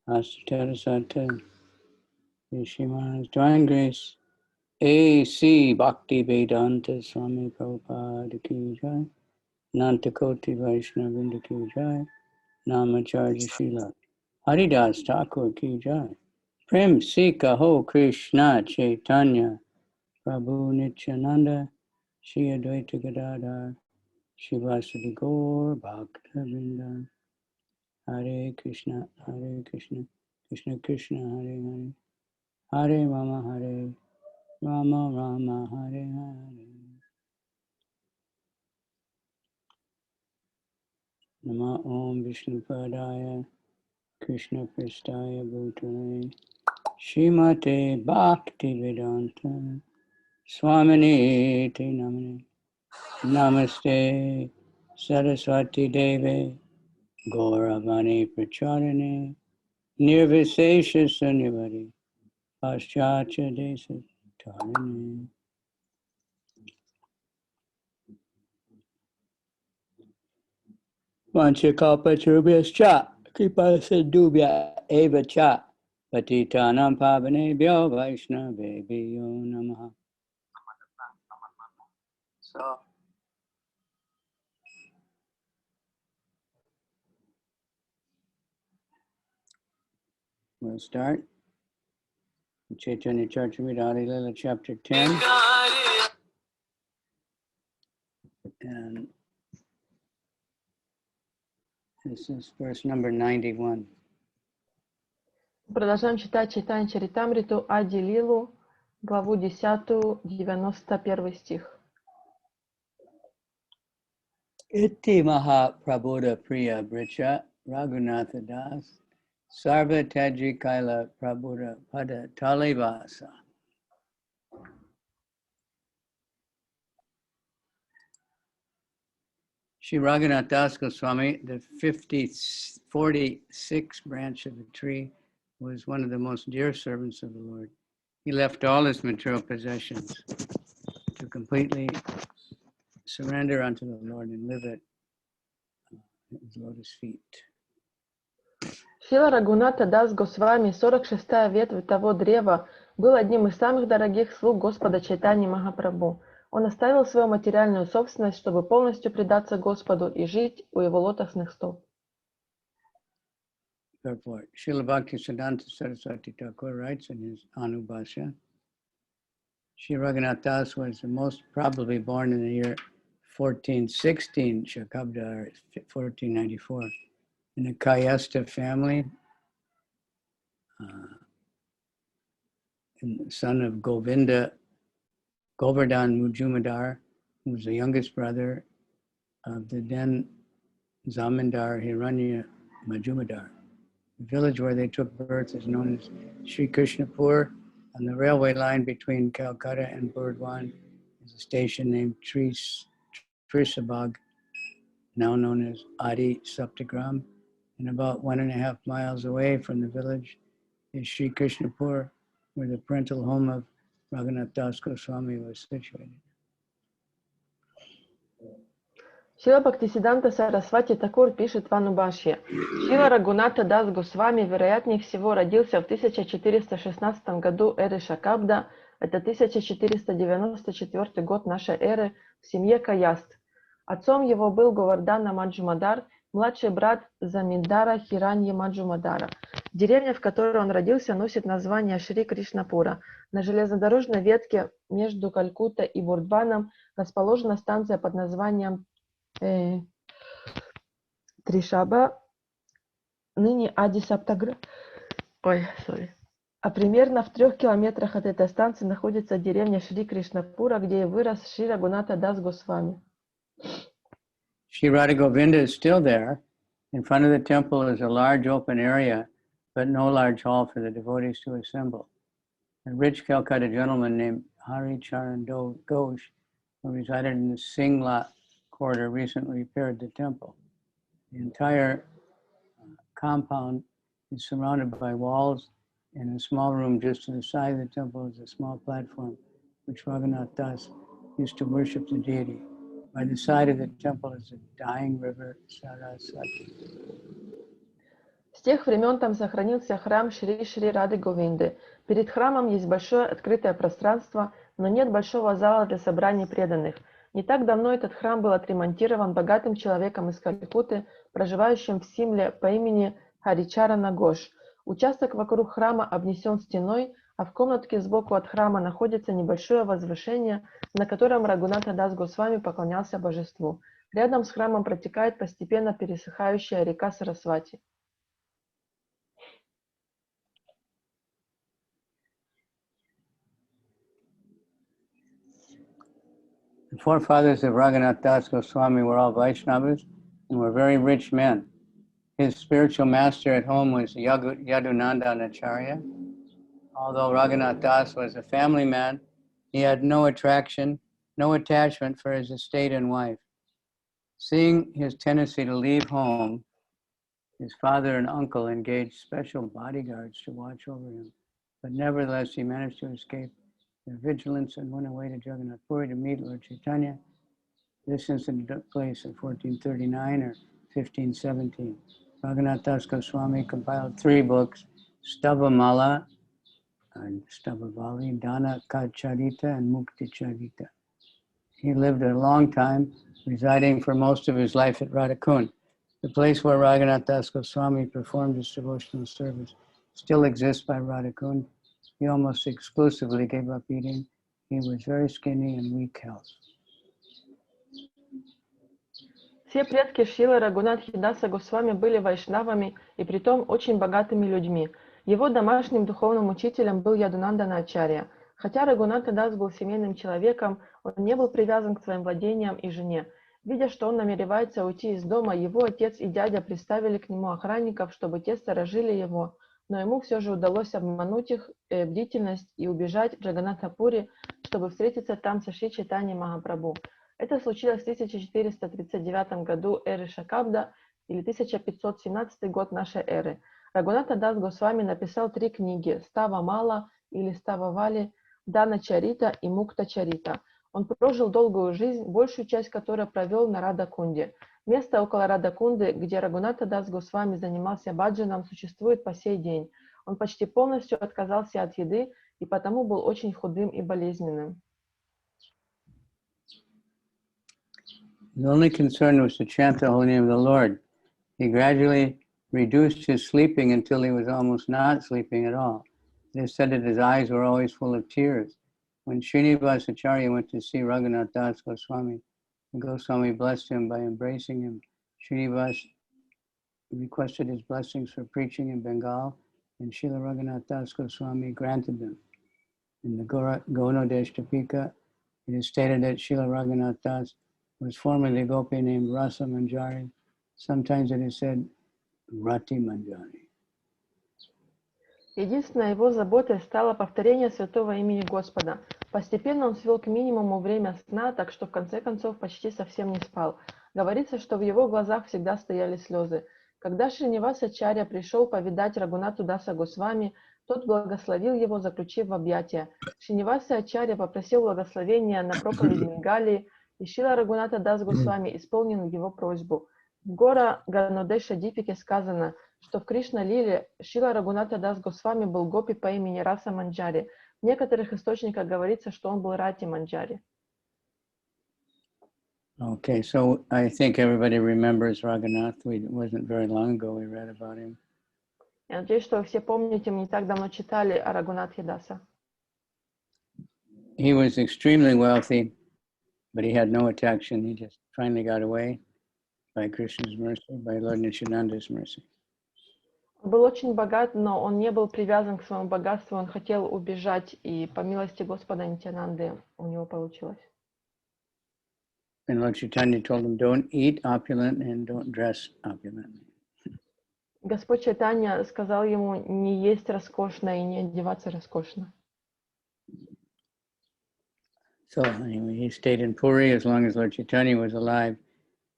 Astatarasata, Yeshima's Divine Grace, A.C. Bhakti Vedanta Swami Prabhupada Ki Jai, Nantakoti Vaishnavinda Ki Jai, Namacharya Shila, Haridas Thakur Ki Jai, Prem Sika Ho Krishna Chaitanya, Prabhu Nityananda, Shri Advaita Gadadhar, Shivasadi Gaur Bhakta-vrinda. Hare Krishna, Krishna Krishna, Hare Hare, Hare Rama, Hare Rama, Rama Hare Hare. Nama Om Vishnu Padaya, Krishna Prestaya Bhutale, Shrimate Bhakti Vedanta, Swamini Te Namane, Namaste Saraswati Deve, Gauravani Pracharane, Nirvisesha Sunyavadi, Paschatya Desa Tarane. Vanchakalpatarubhyascha, Kripasidubhya eva cha, Patitanam pavanebhyo Vaishnavebhyo namaha. So, we'll start. Caitanya-caritāmṛta, Adi-lila, chapter 10. And this is verse number 91. Продолжаем читать Чайтанья-чаритамриту, Ади-лилу, главу 10, 91 стих. Iti maha prabodha priya bricha Raghunatha das sarva taji kaila prabodha pada talivasa. Shri Raghunath Das Goswami, the 46th branch of the tree, was one of the most dear servants of the Lord. He left all his material possessions to completely surrender unto the Lord and live at his lotus feet. Шрила Рагхуната Дас Госвами, 46-я ветвь того древа, был одним из самых дорогих слуг Господа Чайтаньи Махапрабху. Он оставил свою материальную собственность, чтобы полностью предаться Господу и жить у его лотосных стоп. Therefore, Srila Bhaktisiddhanta Saraswati Thakur writes in his Anubhashya, Sri Raghunath Das was most probably born in the year 1416, Shakabda, or 1494, in a Kayastha family, and the son of Govardhan Mujumadar, who was the youngest brother of the then Zamindar Hiranya Majumadar. The village where they took birth is known as Sri Krishnapur. On the railway line between Calcutta and Burdwan is a station named Trisabag, now known as Adi Saptagram. And about 1.5 miles away from the village is Sri Krishnapur, where the parental home of Raghunath Das Goswami was situated. Шрила Бхактисиддханта Сарасвати Такур пишет в Анубхашье. Шрила Рагхуната Дас Госвами, вероятнее всего, родился в 1416 году эры Шакабда, это 1494 год нашей эры, в семье Каяст. Отцом его был Говардхана Маджумадар, младший брат Заминдара Хираньи Маджумадара. Деревня, в которой он родился, носит название Шри Кришнапура. На железнодорожной ветке между Калькуттой и Бурдваном расположена станция под названием Тришаба, ныне Ади-Саптагра. А примерно в 3 километрах от этой станции находится деревня Шри Кришнапура, где и вырос Шри Рагхуната Дас Госвами. Shri Radha Govinda is still there. In front of the temple is a large open area, but no large hall for the devotees to assemble. A rich Calcutta gentleman named Hari Charan Ghosh, who resided in the Singla quarter, recently repaired the temple. The entire compound is surrounded by walls. In a small room just to the side of the temple is a small platform which Raghunath Das used to worship the deity. By the side of the temple is a dying river, Saraswati. С тех времен там сохранился храм Шри-Шри Рады Говинды. Перед храмом есть большое открытое пространство, но нет большого зала для собраний преданных. Не так давно этот храм был отремонтирован богатым человеком из Калькутты, проживающим в Симле по имени Харичарана Гош. Участок вокруг храма обнесен стеной, а в комнатке сбоку от храма находится небольшое возвышение, на котором Рагунатха Дас Госвами поклонялся божеству. Рядом с храмом протекает постепенно пересыхающая река Сарасвати. The forefathers of Raghunath Das Goswami were all Vaishnavas and were very rich men. His spiritual master at home was Yadunandan Acharya. Although Raghunath Das was a family man, he had no attraction, no attachment for his estate and wife. Seeing his tendency to leave home, his father and uncle engaged special bodyguards to watch over him. But nevertheless, he managed to escape their vigilance and went away to Jagannath Puri to meet Lord Chaitanya. This incident took place in 1439 or 1517. Raghunath Das Goswami compiled 3 books, Stavamala, and Stavavali, Dana-ka-charita, and Mukti-charita. He lived a long time, residing for most of his life at Radhakund. The place where Raghunath Das Goswami performed his devotional service still exists by Radhakund. He almost exclusively gave up eating. He was very skinny and weak health. Все предки Шрилы Рагунатхи Даса Госвами были вайшнавами и притом очень богатыми людьми. Его домашним духовным учителем был Ядунандана Ачарья. Хотя Рагунатха Дас был семейным человеком, он не был привязан к своим владениям и жене. Видя, что он намеревается уйти из дома, его отец и дядя приставили к нему охранников, чтобы те сторожили его, но ему все же удалось обмануть их бдительность и убежать в Джаганнатхапури, чтобы встретиться там со Шри Чайтаньей Махапрабху. Это случилось в 1439 году эры Шакабда или 1517 год нашей эры. Рагунатха Дас Госвами написал 3 книги «Става Мала» или «Става Вали», «Дана-чарита» и «Мукта-чарита». Он прожил долгую жизнь, большую часть которой провел на Радакунде. Место около Радакунды, где Рагунатха Дас Госвами занимался баджаном, существует по сей день. Он почти полностью отказался от еды и потому был очень худым и болезненным. His only concern was to chant the holy name of the Lord. He gradually reduced his sleeping until he was almost not sleeping at all. It is said that his eyes were always full of tears. When Srinivas Acharya went to see Raghunath Das Goswami, the Goswami blessed him by embracing him. Srinivas requested his blessings for preaching in Bengal, and Srila Raghunath Das Goswami granted them. In the Gonodeshtapika, it is stated that Srila Raghunath Das was formerly a gopi named Rasa Manjari. Sometimes it is said Rati Manjari. Единственной его заботой стало повторение святого имени Господа. Постепенно он свел к минимуму время сна, так что в конце концов почти совсем не спал. Говорится, что в его глазах всегда стояли слезы. Когда Шриниваса Ачарья пришел повидать Рагунатху Даса Госвами, тот благословил его, заключив в объятия. Шриниваса Ачарья попросил благословения на проповедь Бенгалии, и Шрила Рагунатха Дас Госвами исполнил его просьбу. В Гора Ганодеша Дипике сказано, что в Кришна-лиле Шрила Рагунатха Дас Госвами был гопи по имени Раса Манджари. В некоторых источниках говорится, что он был Рати Манджари. Okay, so I think everybody remembers Raghunath. It wasn't very long ago we read about him. Я надеюсь, что вы все помните, мы не так давно читали о Рагунатхе Даса. He was extremely wealthy, but he had no attraction. He just finally got away by Krishna's mercy, by Lord Nityananda's mercy. Он был очень богат, но он не был привязан к своему богатству, он хотел убежать, и по милости Господа Нитянанды у него получилось. And Lord Chaitanya told him, don't eat opulent and don't dress opulently. Господь Чайтанья сказал ему не есть роскошно и не одеваться роскошно. So anyway, he stayed in Puri as long as Lord Chaitanya was alive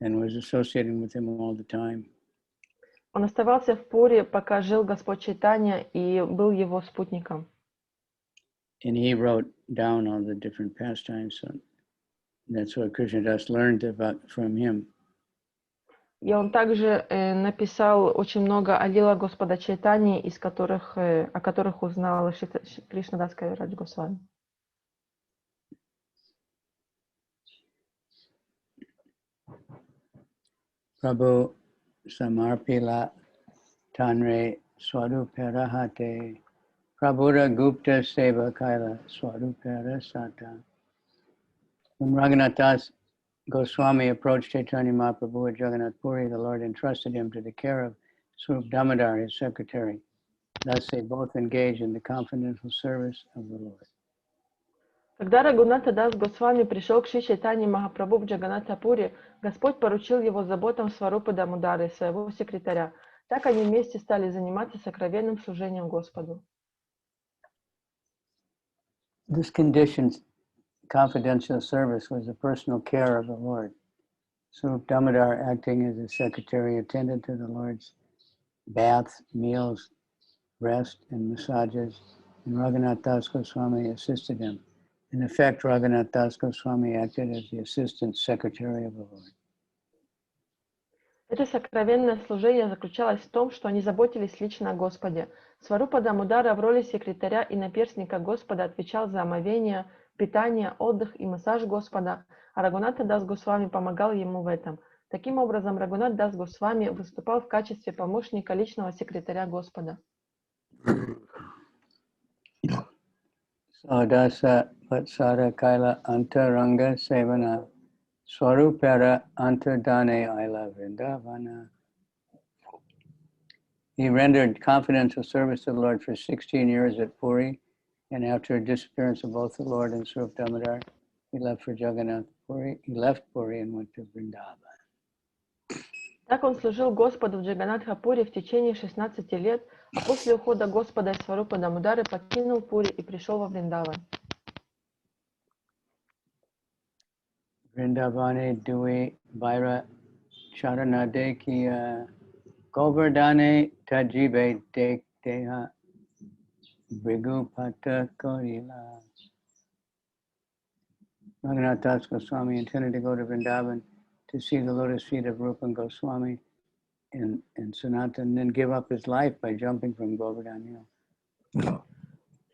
and was associating with him all the time. Он оставался в Пури, пока жил Господь Чайтанья и был его спутником. And he wrote down all the different pastimes. So that's what Krishnadas learned about from him. И он также написал очень много Ади-лила Господа Чайтаньи, о которых узнал Кришнадас Кавирадж Госвами. Prabhu Samarpila Tanre Swarupera Hate Prabhura Gupta Seva Kaila Swarupera Sata. When Raghunath Das Goswami approached Chaitanya Mahaprabhu at Jagannath Puri, the Lord entrusted him to the care of Swarup Damodar, his secretary. Thus they both engaged in the confidential service of the Lord. Когда Рагунатха Дас Госвами пришел к Шри Чайтаньи Махапрабху в Джаганнатхапуре, Господь поручил его заботам Сварупы Дамодары, своего секретаря. Так они вместе стали заниматься сокровенным служением Господу. This conditioned confidential service was the personal care of the Lord. Swarup Damodar, acting as his secretary, attended to the Lord's baths, meals, rest, and massages, and Raghunath Das Goswami assisted him. In effect, Raghunath Das Goswami acted as the assistant secretary of the Lord. Это сокровенное служение заключалось в том, что они заботились лично о Господе. Сварупа Дамодара в роли секретаря и наперстника Господа отвечал за омовение, питание, отдых и массаж Господа, а Рагунатха Дас Госвами помогал ему в этом. Таким образом, Рагунат Дас Госвами выступал в качестве помощника личного секретаря Господа. Sadasa Vatsara Kaila Antaranga Sevana Swarupera Antardane Aila Vrindavana. He rendered confidential service to the Lord for 16 years at Puri, and after a disappearance of both the Lord and Swarup Damodar, he left for Jagannath Puri. He left Puri and went to Vrindavan. Так он служил Господу в Джаганнатхапуре в течение 16 лет, а после ухода Господа из Сварупы Дамодары покинул Пури и пришел во Вриндаван. Vrindavane Dui Vaira Charanade Kiya Govardhane Tajibe Deha Brigupata Korila. Raghunath Das Goswami intended to go to Vrindavan to see the lotus feet of Rupa Goswami and Sanatan, and then give up his life by jumping from Govardhan Hill.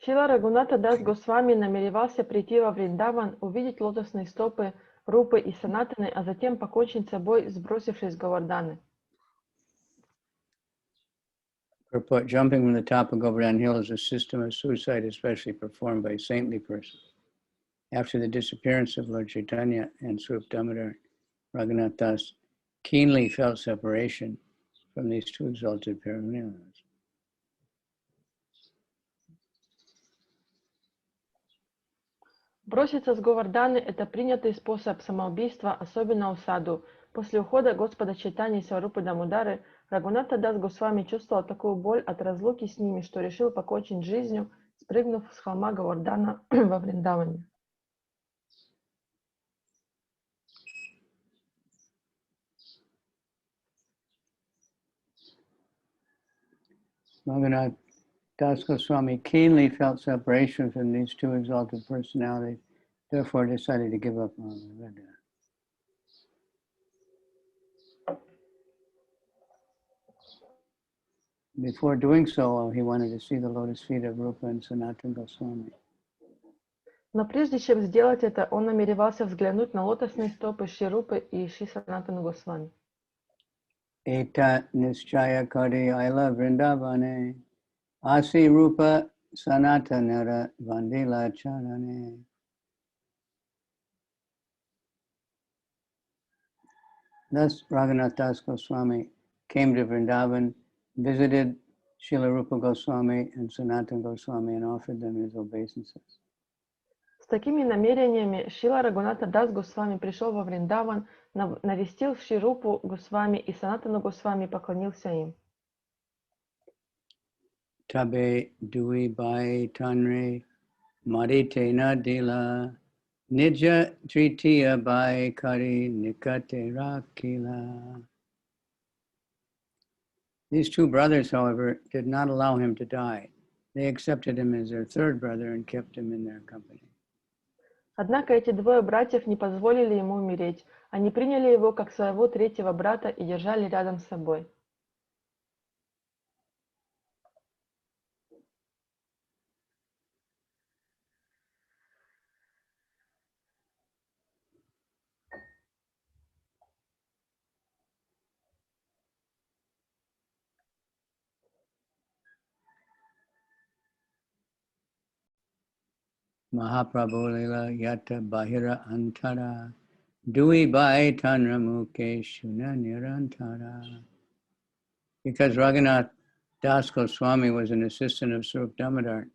Шрила Рагунатха Дас Госвами намеревался прийти во Вриндаван, увидеть лотосные стопы Рупы и Санатаны, а затем покончить с собой, сбросившись с Говарданы. Jumping from the top of Govardhan Hill is a system of suicide especially performed by saintly persons. After the disappearance of Lord Chaitanya and Swarup Damodar, Raghunath Das keenly felt separation from these two exalted Paramahansa. Броситься с Говарданы – это принятый способ самоубийства, особенно у саду. После ухода Господа Чайтаньи и Сварупы Дамодары Рагунатха Дас Госвами чувствовал такую боль от разлуки с ними, что решил покончить жизнью, спрыгнув с холма Говардана во Вриндаване. Raghunath Das Goswami keenly felt separation from these two exalted personalities, therefore decided to give up on Vedanta. Before doing so, he wanted to see the lotus feet of Rupa and Sanatana Goswami. Но прежде чем сделать это, он намеревался взглянуть на лотосные стопы Шри Рупы и Шри Санатана Госвами. Eta Nischaya-caritāmṛta Vrindavane Asi Rupa Sanatanara Vandila Charane. Thus, Raghunath Das Goswami came to Vrindavan, visited Srila Rupa Goswami and Sanatana Goswami, and offered them his obeisances. С такими намерениями Шрила Рагунатха Дас Госвами пришел во Вриндаван, навестил Шри Рупу Госвами и Санатану Госвами, поклонился им. Tabe Dui Bai Tanre Marite Nadila Nija Tritiya Bai Kari Nikate Rakila. These two brothers, however, did not allow him to die. They accepted him as their third brother and kept him in their company. Однако эти двое братьев не позволили ему умереть. Они приняли его как своего третьего брата и держали рядом с собой. Mahaprabhu Lila Yata Bahira Antara Dui Bai Tanra Muke Shuna Nirantara. Because Raghunath Das Goswami was an assistant of Swarup Damodar,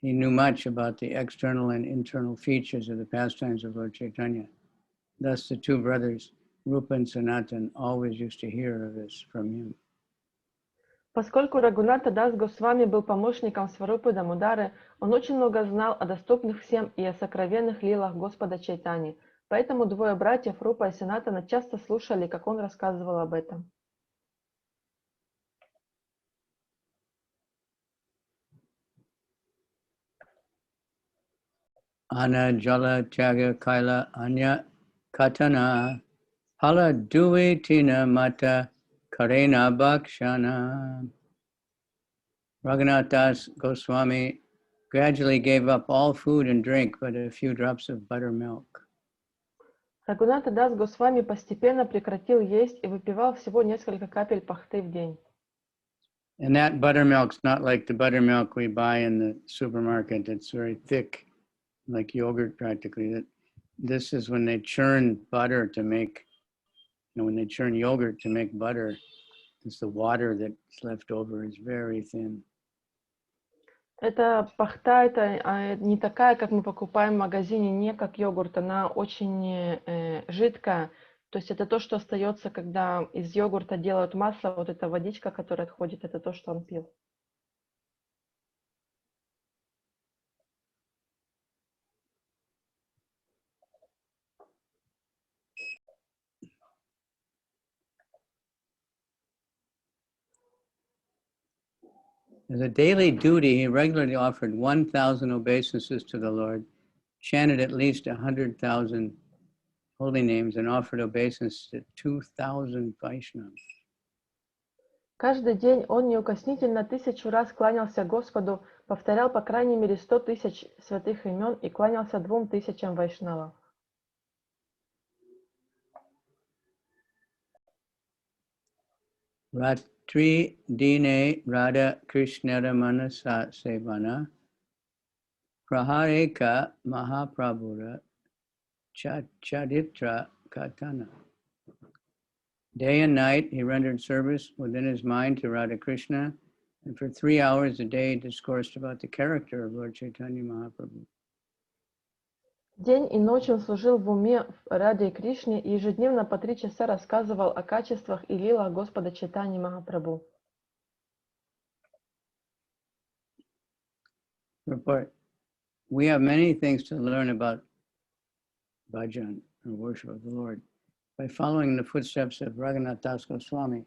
he knew much about the external and internal features of the pastimes of Lord Chaitanya. Thus the two brothers, Rupa and Sanatan, always used to hear of this from him. Поскольку Рагунатха Дас Госвами был помощником Сварупы Дамодары, он очень много знал о доступных всем и о сокровенных лилах Господа Чайтани. Поэтому двое братьев Рупа и Санатана часто слушали, как он рассказывал об этом. Ana Jala Tyaga Kaila Anya Katana Hala Duvi Tina Mata Karena Bhakshana. Raghunath Das Goswami gradually gave up all food and drink but a few drops of buttermilk. Рагунатха Дас Госвами постепенно прекратил есть и выпивал всего несколько капель пахты в день. And that buttermilk's not like the buttermilk we buy in the supermarket. It's very thick, like yogurt practically. This is when they churn butter to make, when they churn yogurt to make butter, it's the water that's left over is very thin. Эта пахта это не такая, как мы покупаем в магазине, не как йогурт, она очень жидкая. То есть это то, что остается, когда из йогурта делают масло, вот эта водичка, которая отходит, это то, что он пил. As a daily duty, he regularly offered 1,000 obeisances to the Lord, chanted at least 100,000 holy names, and offered obeisance to 2,000 Vaishnavas. Каждый день он неукоснительно 1000 раз кланялся Господу, повторял по крайней мере 100 000 святых имен и кланялся 2000 вайшнавов. Ratri Dine Radha Krishnara Manasa Sevana Prahareka Mahaprabhura Charitra Katana. Day and night he rendered service within his mind to Radha Krishna, and for 3 hours a day discoursed about the character of Lord Chaitanya Mahaprabhu. День и ночь он служил в уме Раде Кришне и ежедневно по 3 часа рассказывал о качествах и лилах Господа Чайтаньи Махапрабху. Report. We have many things to learn about bhajan or worship of the Lord. By following the footsteps of Raghunath Das Goswami,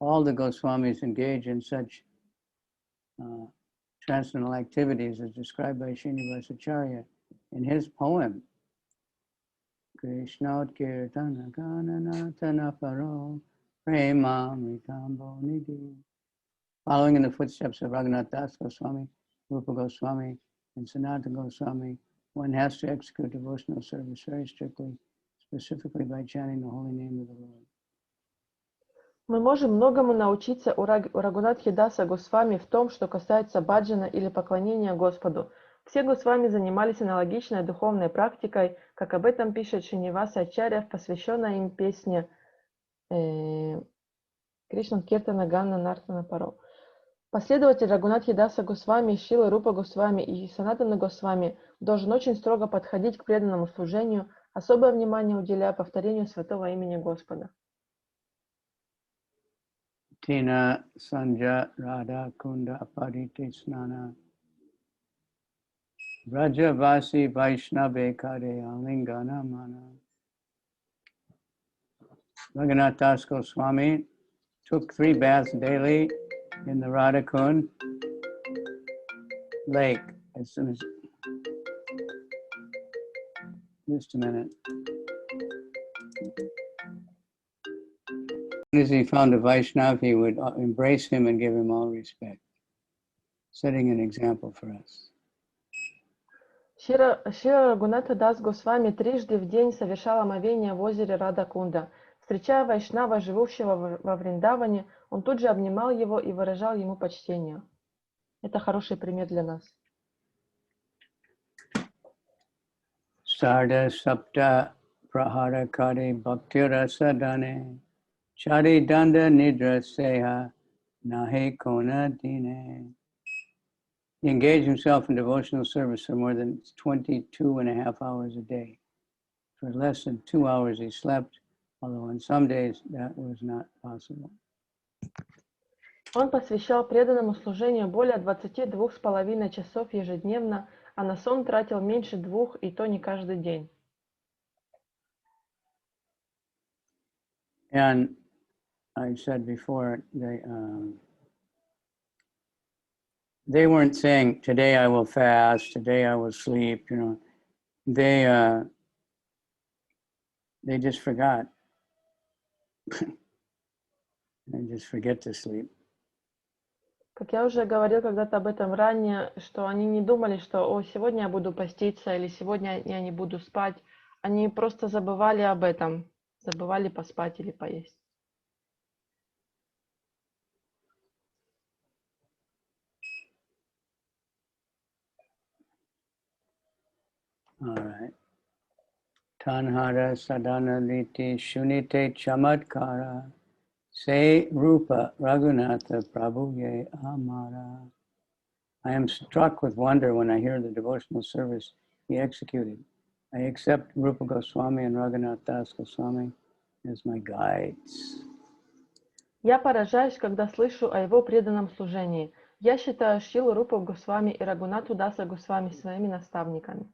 all the Goswamis engage in such transcendental activities as described by Srinivasacharya in his poem, Krishna Kirtana Gananatana Paro Premamritambo Nidhi. Following in the footsteps of Raghunath Das Goswami, Rupa Goswami, and Sanatana Goswami, one has to execute devotional service very strictly, specifically by chanting the holy name of the Lord. Мы можем многому научиться у Рагунатхи Даса Госвами в том, что касается баджана или поклонения Господу. Все Госвами занимались аналогичной духовной практикой, как об этом пишет Шриниваса Ачарья в посвященной им песне Кришна Киртана Ганна Нартана Паро. Последователь Рагунатхи Даса Госвами, Шрила Рупа Госвами и Санатана Госвами должен очень строго подходить к преданному служению, особое внимание уделяя повторению святого имени Господа. Tina Sanja Radha Kunda Apariti Snana Vrajavasi Vaishnave Kare Alingana Mana. Raghunath Das Goswami took 3 baths daily in the Radha Kund lake as soon as. Just a minute. As he found a Vaishnava, he would embrace him and give him all respect, setting an example for us. Шира Рагунатха Дас Госвами трижды в день совершал омовение в озере Радакунда. Встречая Вайшнава, живущего во Вриндаване, он тут же обнимал его и выражал ему почтение. Это хороший пример для нас. Sarda Sapta Prahara Kari Bhaktira Sadane Chari Danda Nidra Seha Nahe Kona Dine. He engaged himself in devotional service for more than 22.5 hours a day. For less than 2 hours he slept, although on some days that was not possible. Он посвящал преданному служению более 22,5 часов ежедневно, а на сон тратил меньше 2, и то не каждый день. And I said before, they weren't saying, today I will fast, today I will sleep, you know. They just forgot. They just forget to sleep. Как я уже говорил когда-то об этом ранее, что они не думали, что сегодня я буду поститься или сегодня я не буду спать. Они просто забывали об этом, забывали поспать или поесть. All right. Tanhara sadhana liti shunite chamatkara se rupa raghunatha prabhuye amara. I am struck with wonder when I hear the devotional service he executed. I accept Rupa Goswami and Raghunath Das Goswami as my guides. Я поражаюсь, когда слышу о его преданном служении. Я считаю Шрилу Рупу Госвами и Рагунату Даса Госвами своими наставниками.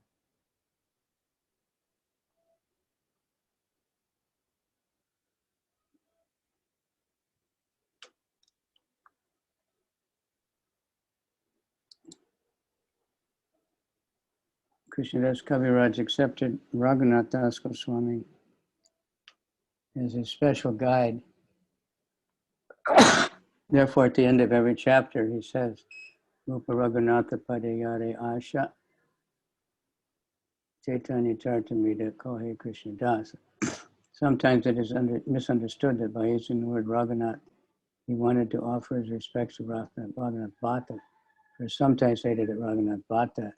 Krishnadas Kaviraj accepted Raghunath Das Goswami as his special guide. Therefore, at the end of every chapter, he says, Rupa Raghunatha Padayare Asha Caitanya-caritāmṛta Kohe Krishna Das. Sometimes it is misunderstood that by using the word Raghunath, he wanted to offer his respects to Raghunath Bhatta. For sometimes stated that Raghunath Bhatta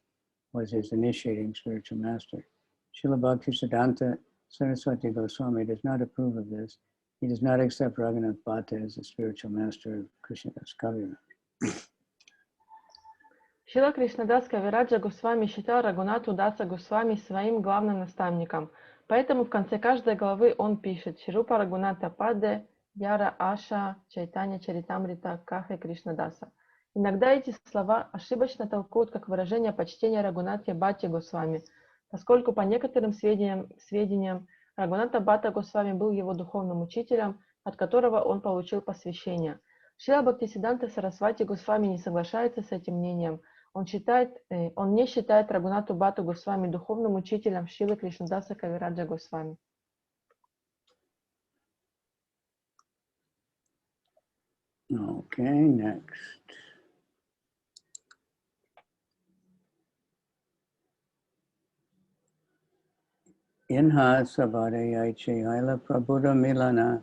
was his initiating spiritual master. Srila Bhaktisiddhanta Saraswati Goswami does not approve of this. He does not accept Raghunath Bhatta as the spiritual master of Krishnadas Kaviraj. Шрила Кришнадас Кавираджа Госвами считал Рагунату Даса Госвами своим главным наставником. Поэтому в конце каждой главы он пишет Шрупа Рагуната Паде Яра Аша Чайтанья-чаритамрита Кахе Кришнадаса. Иногда эти слова ошибочно толкуют как выражение почтения Рагунате Бхатти Госвами, поскольку по некоторым сведениям Рагуната Бхатта Госвами был его духовным учителем, от которого он получил посвящение. Шрила Бхактисиддханта Сарасвати Госвами не соглашается с этим мнением. Он не считает Рагунату Бхатту Госвами духовным учителем Шрилы Кришнадаса Кавираджа Госвами. Okay, next. Inha sabare aiche aila prabhuda milana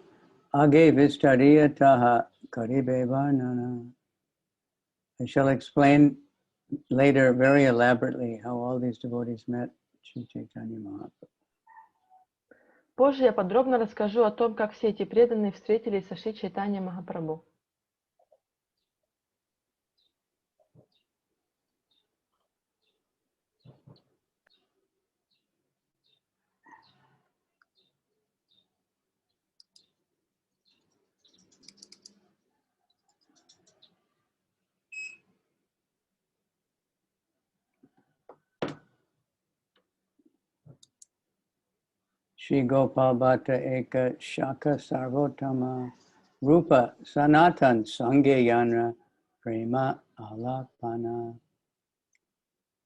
age vistariya taha karibe varnana. I shall explain later very elaborately how all these devotees met Sri Chaitanya Mahaprabhu. Позже я подробно расскажу о том, как все эти преданные встретились со Шри Чайтаньей Махапрабху. Shri Gopal Bhatta Eka Shaka Sarvotama Rupa Sanatan Sangye Yanra Prema Alapana.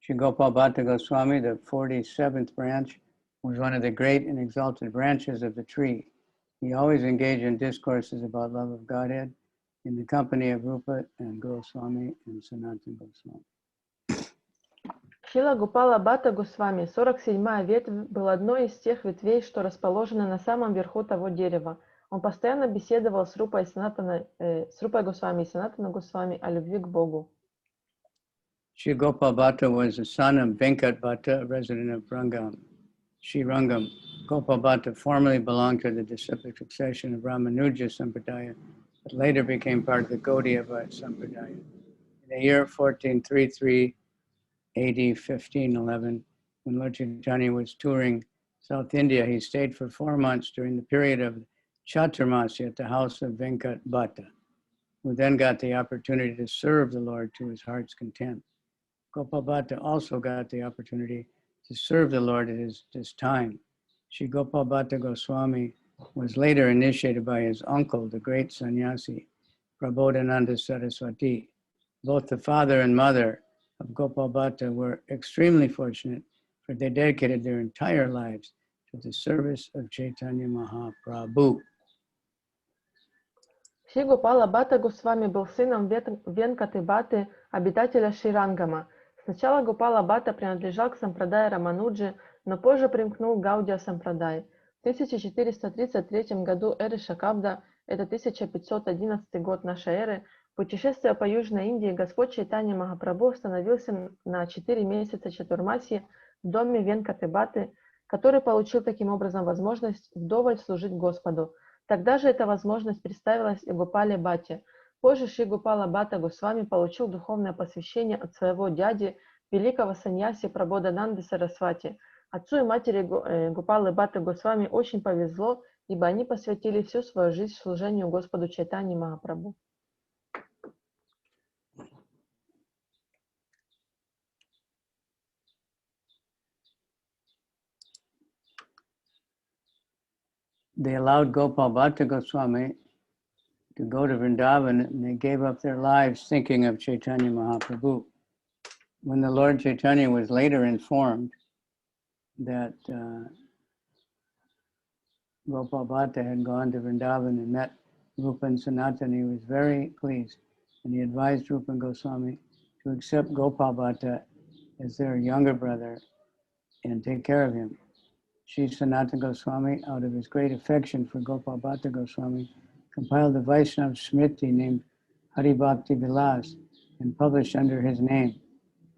Shri Gopal Bhatta Goswami, the 47th branch, was one of the great and exalted branches of the tree. He always engaged in discourses about love of Godhead in the company of Rupa and Goswami and Sanatana Goswami. Шрила Гопала Бхатта Госвами, 47-я ветвь, был одной из тех ветвей, что расположены на самом верху того дерева. Он постоянно беседовал с Рупой Госвами и Санатана Госвами о любви к Богу. Shri Gopal Bhatta was the son of Venkat Bhatta, a resident of Srirangam. Gopal Bhatta formerly belonged to the disciplic succession of Ramanuja Sampradaya, but later became part of the Gaudiya Sampradaya. In the year 1433, AD 1511, when Lord Chaitanya was touring South India, he stayed for 4 months during the period of Chaturmasya at the house of Venkat Bhatta, who then got the opportunity to serve the Lord to his heart's content. Gopal Bhatta also got the opportunity to serve the Lord at this time. Shri Gopal Bhatta Goswami was later initiated by his uncle, the great sannyasi, Prabodhananda Saraswati. Both the father and mother of Gopal Bhatta were extremely fortunate, for they dedicated their entire lives to the service of Chaitanya Mahaprabhu. Шри Гопала Бхатта Госвами был сыном Венкаты Бхатты, обитателя Шрирангама. Сначала Гопала Бхатта принадлежал к сампрадае Рамануджи, но позже примкнул к Гаудия Сампрадай. В 1433 году эры Шакабда, это 1511 год нашей эры, путешествуя по Южной Индии, Господь Чайтанья Махапрабху остановился на 4 месяца Чатурмасьи в доме Венкаты Бхатты, который получил таким образом возможность вдоволь служить Господу. Тогда же эта возможность представилась и Гопале Бхатте. Позже Шри Гопала Бхатта Госвами получил духовное посвящение от своего дяди, великого саньяси Прабодхананды Сарасвати. Отцу и матери Гопалы Бхатты Госвами очень повезло, ибо они посвятили всю свою жизнь служению Господу Чайтаньи Махапрабху. They allowed Gopal Bhatta Goswami to go to Vrindavan, and they gave up their lives thinking of Chaitanya Mahaprabhu. When the Lord Chaitanya was later informed that Gopal Bhatta had gone to Vrindavan and met Rupa and Sanatana, he was very pleased, and he advised Rupa and Goswami to accept Gopal Bhatta as their younger brother and take care of him. Sri Sanatana Goswami, out of his great affection for Gopal Bhatta Goswami, compiled a Vaishnava Smriti named Hari Bhakti Vilas and published under his name.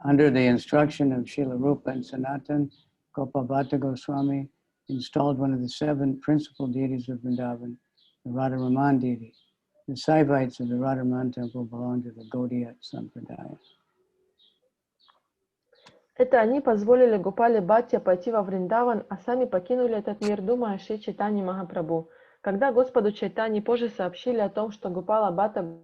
Under the instruction of Srila Rupa and Sanatana, Gopal Bhatta Goswami installed one of the 7 principal deities of Vrindavan, the Radharaman deity. The Saivites of the Radharaman temple belong to the Gaudiya Sampradaya. Это они позволили Гопале Бхатте пойти во Вриндаван, а сами покинули этот мир, думая о Шри Чайтаньи Махапрабху. Когда Господу Чайтаньи позже сообщили о том, что Гопала Бхатта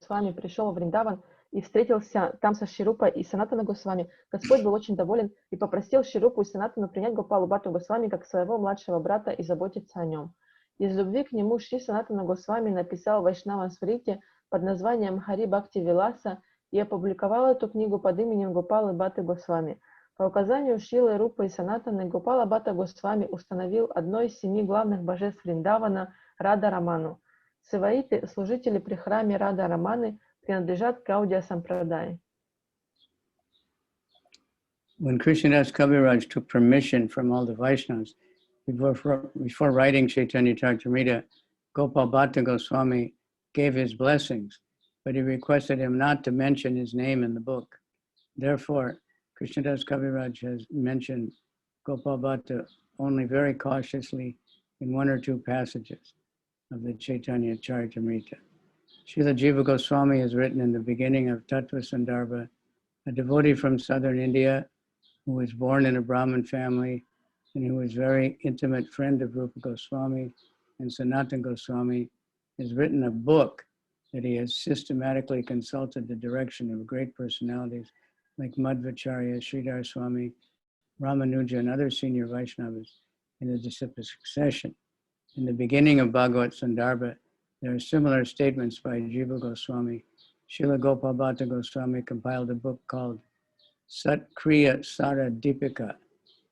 Свами пришел в Вриндаван и встретился там со Шри Рупой и Санатана Госвами, Господь был очень доволен и попросил Шри Рупу и Санатану принять Гопалу Бхатту Госвами как своего младшего брата и заботиться о нем. Из любви к нему Шри Санатана Госвами написал Вайшнава Смрити под названием Хари Бхакти Виласа и опубликовал эту книгу под именем Гопалы Бхатты Госвами. По указанию Шрилы Рупы и Санатаны Гопала Бхатта Госвами установил одно из 7 главных божеств Вриндавана Рада Раману. Сиваиты, служители при храме Рада Раманы, принадлежат к Гаудия Сампрадае. When Krishnadas Kaviraj took permission from all the Vaishnavas before writing Caitanya-caritāmṛta, Gopal Bhatta Goswami gave his blessings, but he requested him not to mention his name in the book. Therefore, Krishnadas Kaviraj has mentioned Gopal Bhatta only very cautiously in 1 or 2 passages of the Caitanya-caritāmṛta. Srila Jiva Goswami has written in the beginning of Tattva Sandarbha, a devotee from southern India who was born in a Brahmin family and who was a very intimate friend of Rupa Goswami and Sanatana Goswami, has written a book that he has systematically consulted the direction of great personalities like Madhvacharya, Sridhar Swami, Ramanuja, and other senior Vaishnavas in the disciplic succession. In the beginning of Bhagavad Sandarbha, there are similar statements by Jiva Goswami. Srila Gopal Bhatta Goswami compiled a book called Sat Kriya Sara Deepika,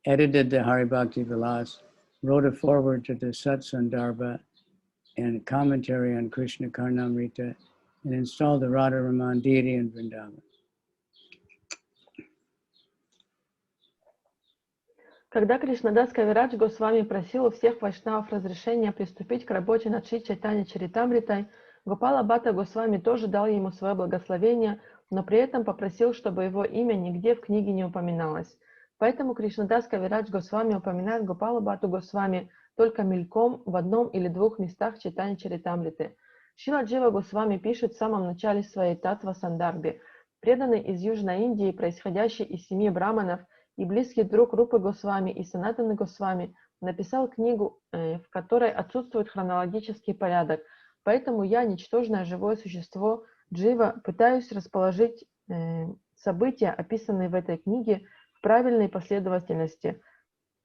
edited the Hari Bhakti Vilas, wrote a foreword to the Satsandarbha and commentary on Caitanya-caritāmṛta, and installed the Radha Raman deity in Vrindavan. Когда Кришнадас Кавирадж Госвами просил у всех вайшнавов разрешения приступить к работе над Чайтанья-чаритамритой, Гопала Бхатта Госвами тоже дал ему свое благословение, но при этом попросил, чтобы его имя нигде в книге не упоминалось. Поэтому Кришнадас Кавирадж Госвами упоминает Гопала Бхатту Госвами только мельком в одном или двух местах Чайтаньи-чаритамриты. Шрила Джива Госвами пишет в самом начале своей Татва Сандарбхи: преданный из Южной Индии, происходящий из семьи браманов и близкий друг Рупы Госвами и Санатаны Госвами, написал книгу, в которой отсутствует хронологический порядок. Поэтому я, ничтожное живое существо Джива, пытаюсь расположить события, описанные в этой книге, в правильной последовательности,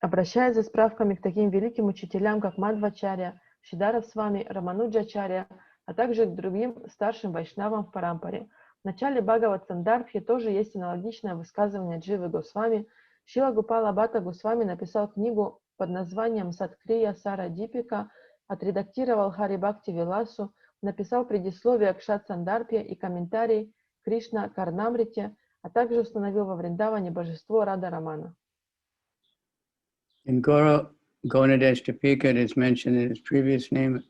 обращаясь за справками к таким великим учителям, как Мадхвачарья, Шидара Свами, Рамануджачарья, а также к другим старшим вайшнавам в Парампаре. В начале Бхагават Сандарбхи тоже есть аналогичное высказывание Дживы Госвами. Шрила Гопала Бхатта Госвами написал книгу под названием Саткрия Сара Дипика, отредактировал Хари Бхакти Виласу, написал предисловие к Шат Сандарбхе и комментарий Кришна Карнамрите, а также установил во Вриндаване божество Рада Рамана. In Gonadeshtapika, it is mentioned that his previous name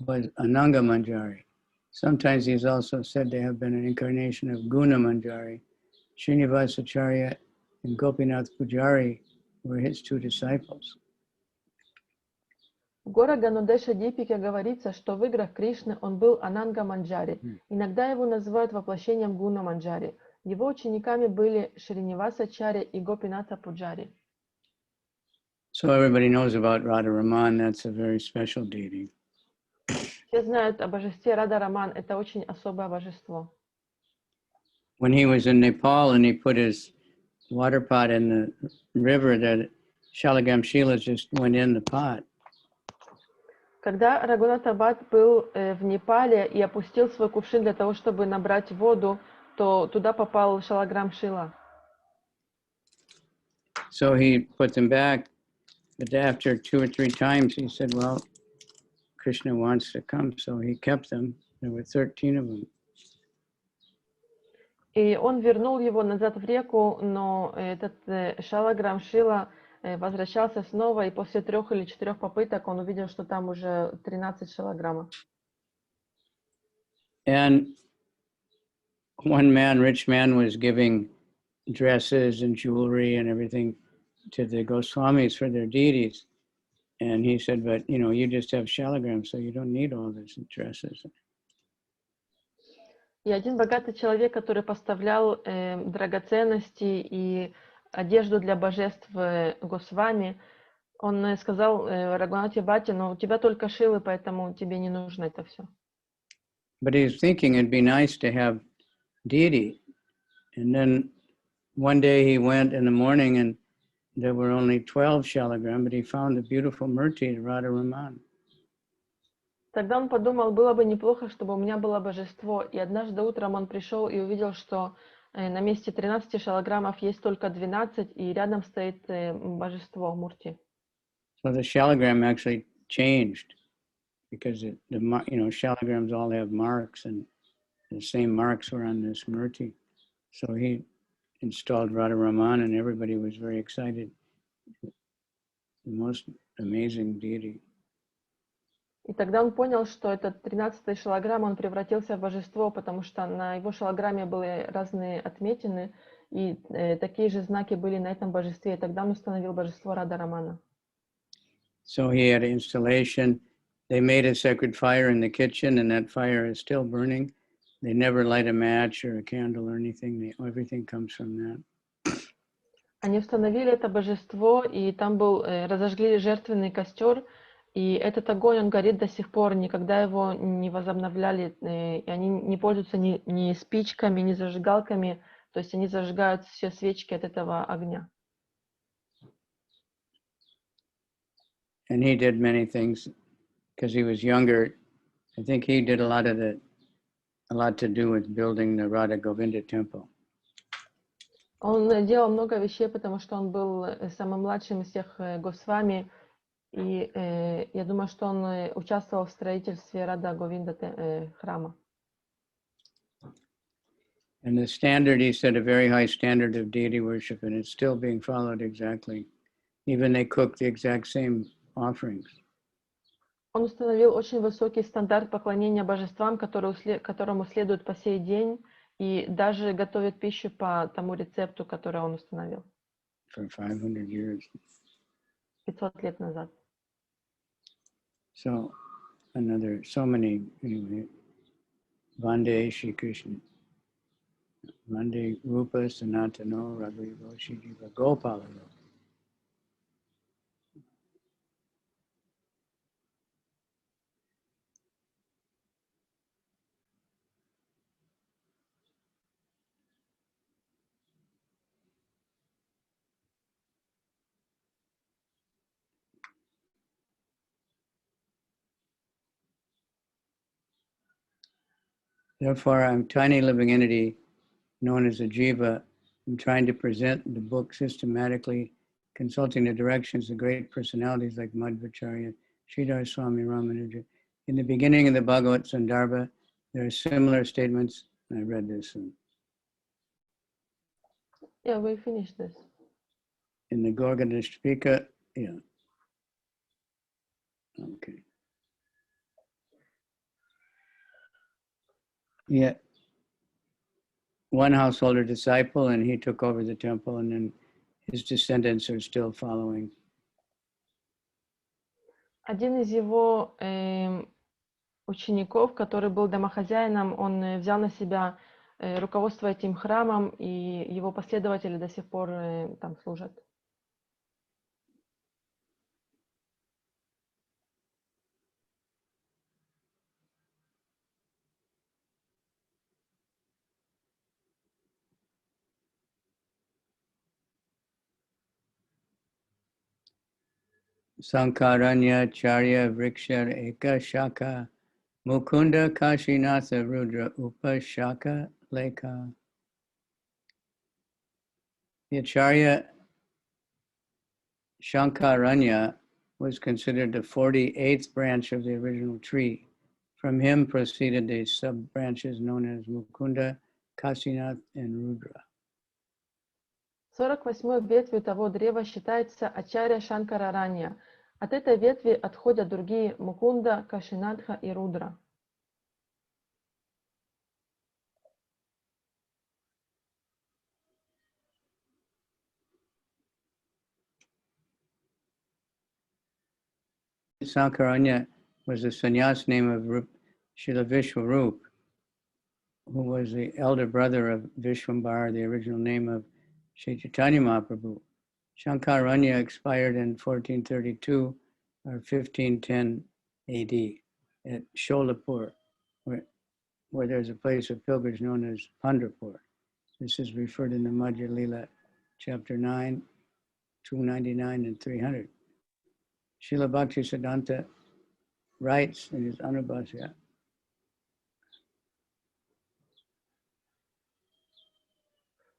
was Ananga Manjari. Sometimes he is also said to have been an incarnation of Guna Manjari. Srinivasacharya and Gopinath Pujari were his two disciples. В Гора Ганодеша Дипике говорится, что в играх Кришны он был Ананга Манджари. Иногда его называют воплощением Гуна Манджари. Его учениками были Шринивасачаря и Гопината Пуджари. So everybody knows about Radha Raman. That's a very special deity. Все знают о божестве Рада Раман. Это очень особое божество. When he was in Nepal and he put his water pot in the river, that Shalagam Shila just went in the pot. Когда Рагунат Аббат был в Непале и опустил свой кувшин для того, чтобы набрать воду, то туда попал Шалаграм Шила. So he put them back, but after 2 or 3 times he said, well, Krishna wants to come, so he kept them. There were 13 of them. И он вернул его назад в реку, но этот Шалаграм Шила возвращался снова, и после 3 или 4 попыток он увидел, что там уже 13 шалаграммов. And one man, rich man, was giving dresses and jewelry and everything to the Goswamis for their deities. And he said, but, you know, you just have shalagrams, so you don't need all these dresses. И один богатый человек, который поставлял драгоценности и одежду для божеств Госвами, он сказал Рагунате Бхатте: ну, у тебя только шилы, поэтому тебе не нужно это все. But he's thinking it'd be nice to have deity. And then one day he went in the morning and there were only 12 shalagram, but he found a beautiful murti, Radha Raman. Тогда он подумал, было бы неплохо, чтобы у меня было божество. И однажды утром он пришел и увидел, что на месте 13 шалаграммов есть только 12, и рядом стоит божество Мурти. So the shalagram actually changed because shalagrams all have marks, and the same marks were on this murti. So he installed Radha Raman, and everybody was very excited. The most amazing deity. И тогда он понял, что этот 13-й шалаграмм, он превратился в божество, потому что на его шалаграмме были разные отметины, и такие же знаки были на этом божестве. И тогда он установил божество Рада Рамана. So he had an installation. They made a sacred fire in the kitchen, and that fire is still burning. They never light a match or a candle or anything. Everything comes from that. Они установили это божество, и там разожгли жертвенный костер, и этот огонь, он горит до сих пор, никогда его не возобновляли, и они не пользуются ни спичками, ни зажигалками, то есть они зажигают все свечки от этого огня. And he did many things because he was younger. I think he did a lot to do with building the Radha Govinda temple. Он делал много вещей, потому что он был самым младшим из всех Госвами, И я думаю, что он участвовал в строительстве Рада Говинда храма. And the standard, he set a very high standard of deity worship, and it's still being followed exactly. Even they cook the exact same offerings. Он установил очень высокий стандарт поклонения божествам, которому следует по сей день, и даже готовит пищу по тому рецепту, который он установил. For 500 years. 500 лет назад. So, so many, anyway, Vande Shri Krishna. Vande Rupa Sanatano Raghuva Shiva Gopala. Therefore, I'm a tiny living entity known as a jiva. I'm trying to present the book systematically, consulting the directions of great personalities like Madhvacharya, Sridhar Swami Ramanuja. In the beginning of the Bhagavad Sandarbha, there are similar statements. I read this. Yeah, we finished this. In the Gorganashtapika, yeah. Okay. Yeah. One householder disciple, and he took over the temple, and then his descendants are still following. Один из его учеников, который был домохозяином, он взял на себя руководство этим храмом, и его последователи до сих пор там служат. Caitanya-caritāmṛta eka shaka Mukunda Kashinatha Rudra Upashaka Leka. The Acharya Shankaranya was considered the 48th branch of the original tree. From him proceeded the sub-branches known as Mukunda, Kasinath, and Rudra. 48-й ветвью того древа считается Ачарья Шанкараранья. От этой ветви отходят другие Мукунда, Кашинатха и Рудра. Sankaranya was the sannyas name of Srila Vishwarup, who was the elder brother of Vishwambara, the original name of Sri Chaitanya Mahaprabhu. Shankaranya expired in 1432 or 1510 AD at Sholapur, where there's a place of pilgrimage known as Pandharpur. This is referred in the Adi-lila, chapter 9, 299 and 300. Srila Bhaktisiddhanta writes in his Anubhasya,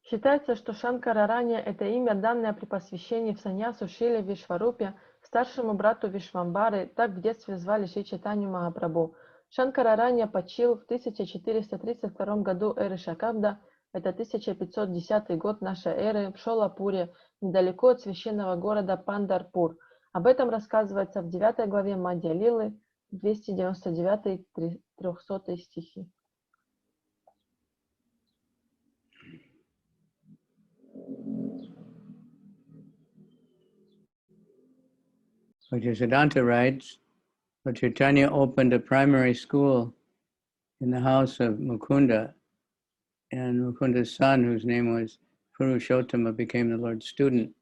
Считается, что Шанкараранья – это имя, данное при посвящении в саньясу Шриле Вишварупе, старшему брату Вишвамбары, так в детстве звали Шри Чайтанью Махапрабху. Шанкараранья почил в 1432 году эры Шакабда, это 1510 год нашей эры, в Шолапуре, недалеко от священного города Пандарпур. Об этом рассказывается в 9 главе Ади-лилы, 299-300 стихи. Bhaktisiddhanta writes, Lord Chaitanya opened a primary school in the house of Mukunda, and Mukunda's son, whose name was Purushottama, became the Lord's student.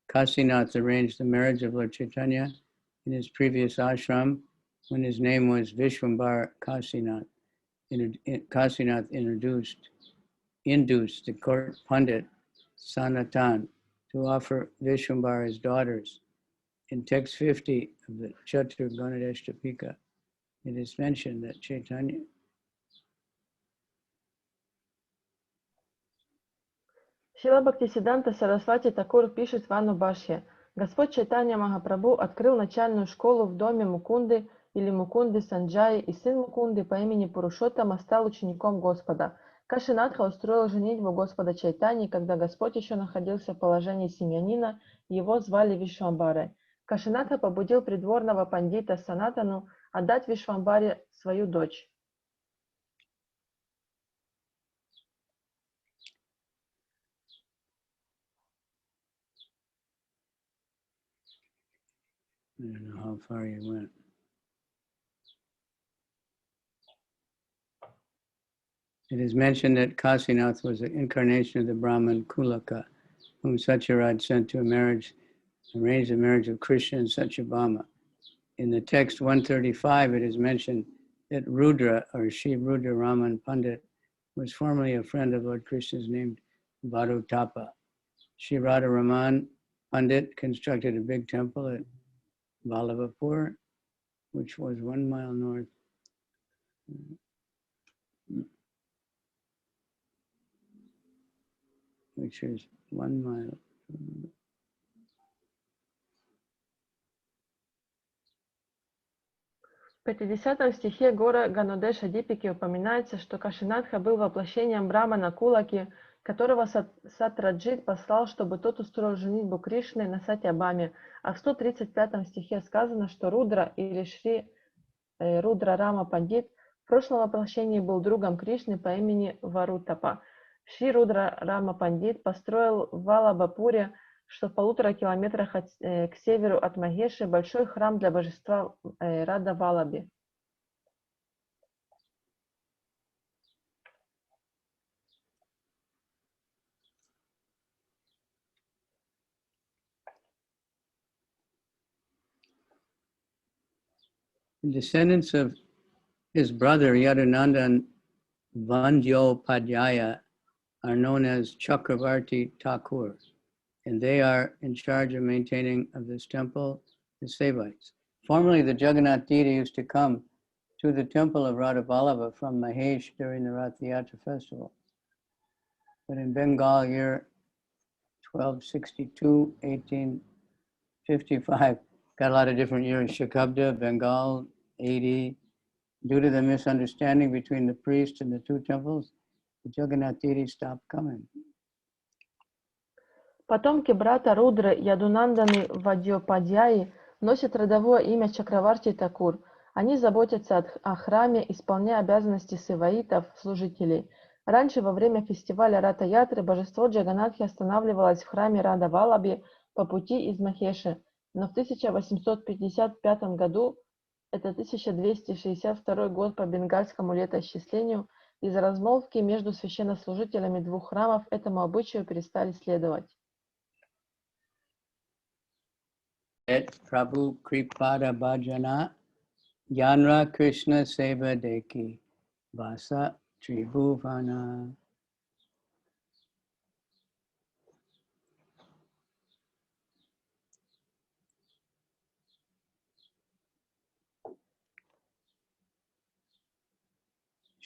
Kasinath arranged the marriage of Lord Chaitanya in his previous ashram when his name was Vishwambar Kasinath. Kasinath induced the court pundit Sanatan to offer Vishwambar his daughters. In text 50 of the Chaturganadeshtapika, it is mentioned that Chaitanya Шрила Бхактисиддханта Сарасвати Такур пишет в Анубашье. Господь Чайтанья Махапрабху открыл начальную школу в доме Мукунды или Мукунды Санджаи, и сын Мукунды по имени Пурушоттама стал учеником Господа. Кашинатха устроил женитьбу Господа Чайтаньи, когда Господь еще находился в положении семьянина, его звали Вишвамбарой. Кашинатха побудил придворного пандита Санатану отдать Вишвамбаре свою дочь. I don't know how far you went. It is mentioned that Kasinath was an incarnation of the Brahman Kulaka, whom Satyaraj sent to arrange the marriage of Krishna and Satyabhama. In the text 135, it is mentioned that Rudra, or Shri Rudra Raman Pandit, was formerly a friend of Lord Krishna's named Varutapa. Shri Radha Raman Pandit constructed a big temple at Vallabhapur, which was 1 mile north. Which is 1 mile. В 50 стихе Гора Ганодеша Дипики упоминается, что Кашинатха был воплощением Брамана Кулаки, которого Сатраджит послал, чтобы тот устроил женитьбу Кришны на Сатьябаме, а в 135 стихе сказано, что Рудра или Шри Рудра Рама Пандит в прошлом воплощении был другом Кришны по имени Варутапа. Шри Рудра Рама Пандит построил в Валабапуре, что в 1,5 километрах к северу от Магеши, большой храм для божества Рада Валаби. The descendants of his brother Yadunandan Vandyopadhyaya are known as Chakravarti Thakur, and they are in charge of maintaining of this temple, the Sevites. Formerly, the Jagannath deity used to come to the temple of Radha Vallabha from Mahesh during the Rath Yatra festival. But in Bengal, year 1262, 1855, got a lot of different years, Shakabda, Bengal, 80. Due to the misunderstanding between the priest and the two temples, the Jagannath deity stopped coming. Потомки брата Рудры Ядунанданы Вадьопадьяи носят родовое имя Чакраварти Такур. Они заботятся о храме, исполняя обязанности севаитов, служителей. Раньше, во время фестиваля Рата-ятры, божество Джаганатхи останавливалось в храме Рада Валаби по пути из Махеши, но в 1855 году, это 1262 год по бенгальскому летоисчислению, из-за размолвки между священнослужителями двух храмов этому обычаю перестали следовать. Prabhu Kripada Bhajana Yanra Krishna Seva Deki Vasa Tribhuvana.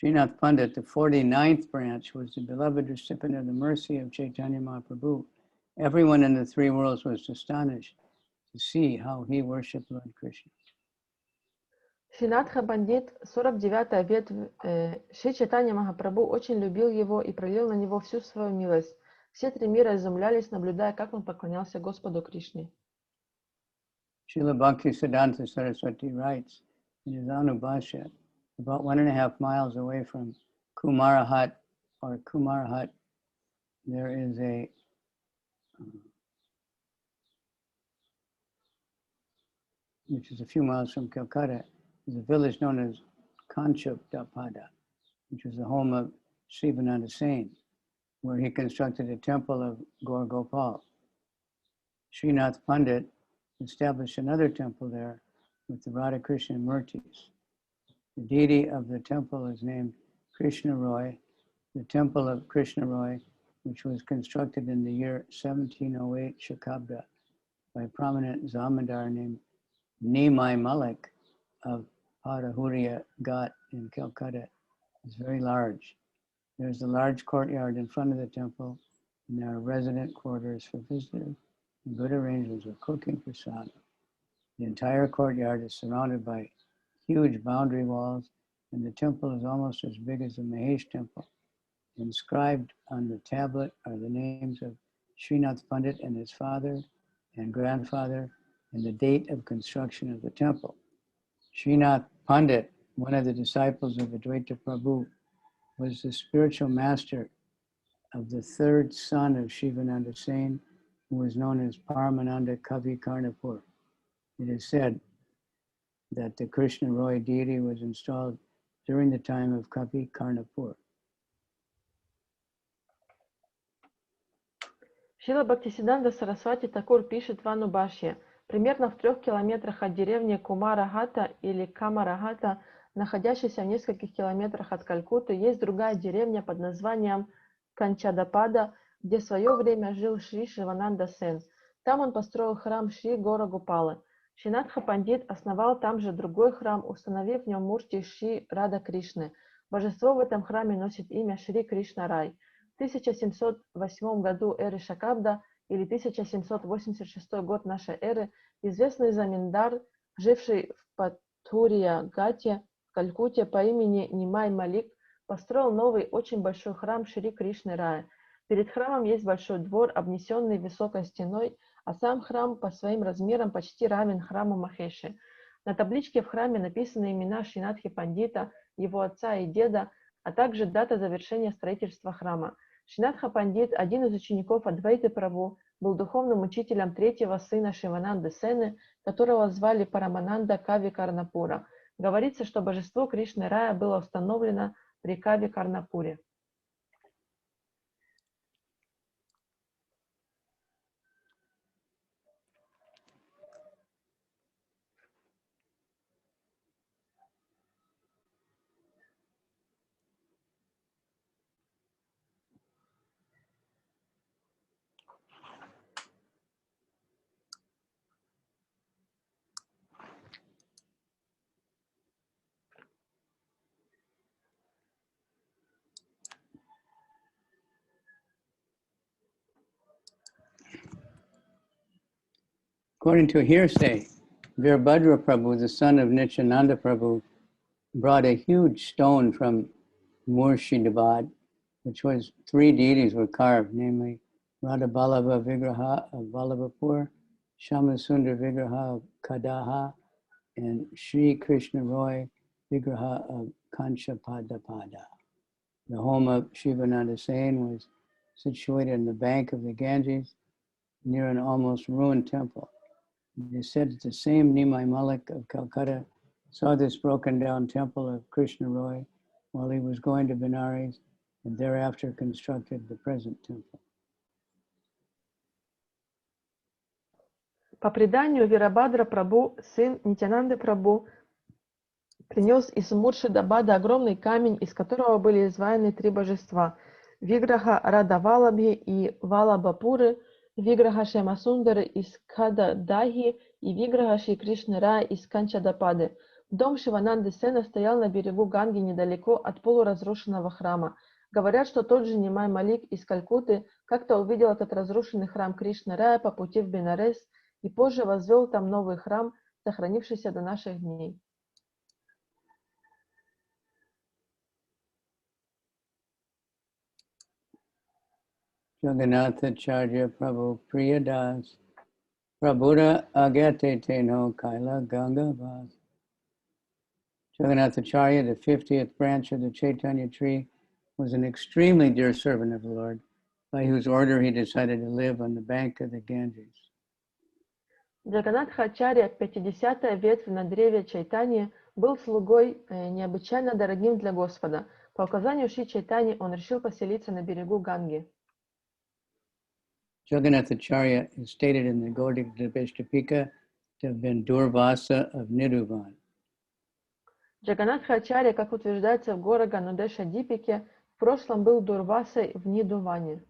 Srinath Pandit, the 49th branch, was the beloved recipient of the mercy of Chaitanya Mahaprabhu. Everyone in the three worlds was astonished to see how he worshipped Lord Krishna. Сринатха Пандит, 49-я ветвь, Шри Чайтанья Махапрабху очень любил его и пролил на него всю свою милость. Все три мира изумлялись, наблюдая, как он поклонялся Господу Кришне. Srila Bhaktisiddhanta Saraswati writes in his Anubhashya, about 1.5 miles away from Kumarahat, there is a which is a few miles from Calcutta, is a village known as Kanchupdapada, which was the home of Sivananda Sain, where he constructed a temple of Gaur Gopal. Srinath Pandit established another temple there with the Radha Krishna Murtis. The deity of the temple is named Krishna Roy. The temple of Krishna Roy, which was constructed in the year 1708 Shakabda by a prominent Zamindar named Nimai Malik of Padahuriya Ghat in Calcutta, is very large. There's a large courtyard in front of the temple, and there are resident quarters for visitors. and good arrangements of cooking prasadam. The entire courtyard is surrounded by huge boundary walls, and the temple is almost as big as the Mahesh temple. Inscribed on the tablet are the names of Srinath Pandit and his father and grandfather, and the date of construction of the temple. Srinath Pandit, one of the disciples of Advaita Prabhu, was the spiritual master of the third son of Shivananda Sen, who was known as Paramananda Kavicandra Swami. It is said that the Krishna Roy deity was installed during the time of Kavicandra Swami. Шрила Бхактисиддханта Сарасвати Такур пишет в Анубашье: примерно в 3 километрах от деревни Кумарагата или Камарагата, находящейся в нескольких километрах от Калькутты, есть другая деревня под названием Канчадапада, где в свое время жил Шри Шивананда Сен. Там он построил храм Шри Гора Гопалы. Шринатха Пандит основал там же другой храм, установив в нем мурти Шри Рада Кришны. Божество в этом храме носит имя Шри Кришна Рай. В 1708 году эры Шакабда или 1786 год нашей эры известный заминдар, живший в Патурия-Гате в Калькутте по имени Нимай Малик, построил новый очень большой храм Шри Кришны Рая. Перед храмом есть большой двор, обнесенный высокой стеной, а сам храм по своим размерам почти равен храму Махеши. На табличке в храме написаны имена Шринатхи Пандита, его отца и деда, а также дата завершения строительства храма. Шринатха Пандит, один из учеников Адвайты Прабху, был духовным учителем третьего сына Шивананды Сены, которого звали Парамананда Кави-Карнапура. Говорится, что божество Кришны Рая было установлено при Кави-Карнапуре. According to hearsay, Veerbhadra Prabhu, the son of Nityananda Prabhu, brought a huge stone from Murshidabad, which was 3 deities were carved, namely Radha Ballabha Vigraha of Vallabhapur, Shamasundar Vigraha of Kadaha, and Sri Krishna Roy Vigraha of Kanchapadapada. The home of Shivananda Sen was situated in the bank of the Ganges near an almost ruined temple. It is said that the same Nimai Malik of Calcutta saw this broken down temple of Krishna Roy while he was going to Benares and thereafter constructed the present temple. По преданию, Вирабхадра Прабху, сын Нитянанды Прабху, принес из Муршидабада огромный камень, из которого были изваяны 3 божества – Виграха Радавалабхи и Валабапуры, Виграха Шемасундары из Кададахи и Виграха Шри Кришны Рая из Канчадапады. Дом Шивананды Сена стоял на берегу Ганги недалеко от полуразрушенного храма. Говорят, что тот же Нимай Малик из Калькутты как-то увидел этот разрушенный храм Кришны Рая по пути в Бенарес и позже возвел там новый храм, сохранившийся до наших дней. Jagannatha-charya Prabhu Priyadas Prabhuda Agate Teno Kaila Ganga Vas. Jagannatha-charya, the 50th branch of the Chaitanya Tree, was an extremely dear servant of the Lord, by whose order he decided to live on the bank of the Ganges. Джаганатха-ачарья, 50-я ветвь на древе Чайтаньи, был слугой необычайно дорогим для Господа. По указанию Шри Чайтаньи он решил поселиться на берегу Ганги. Jagannatha-charya is stated in the Gaudiya Dveshtapika to have been Durvasa of Niruvan. Джаганатха-ачарья, как утверждается в Гора Ганудеша Дипике, в прошлом был Дурвасой в Нидуване.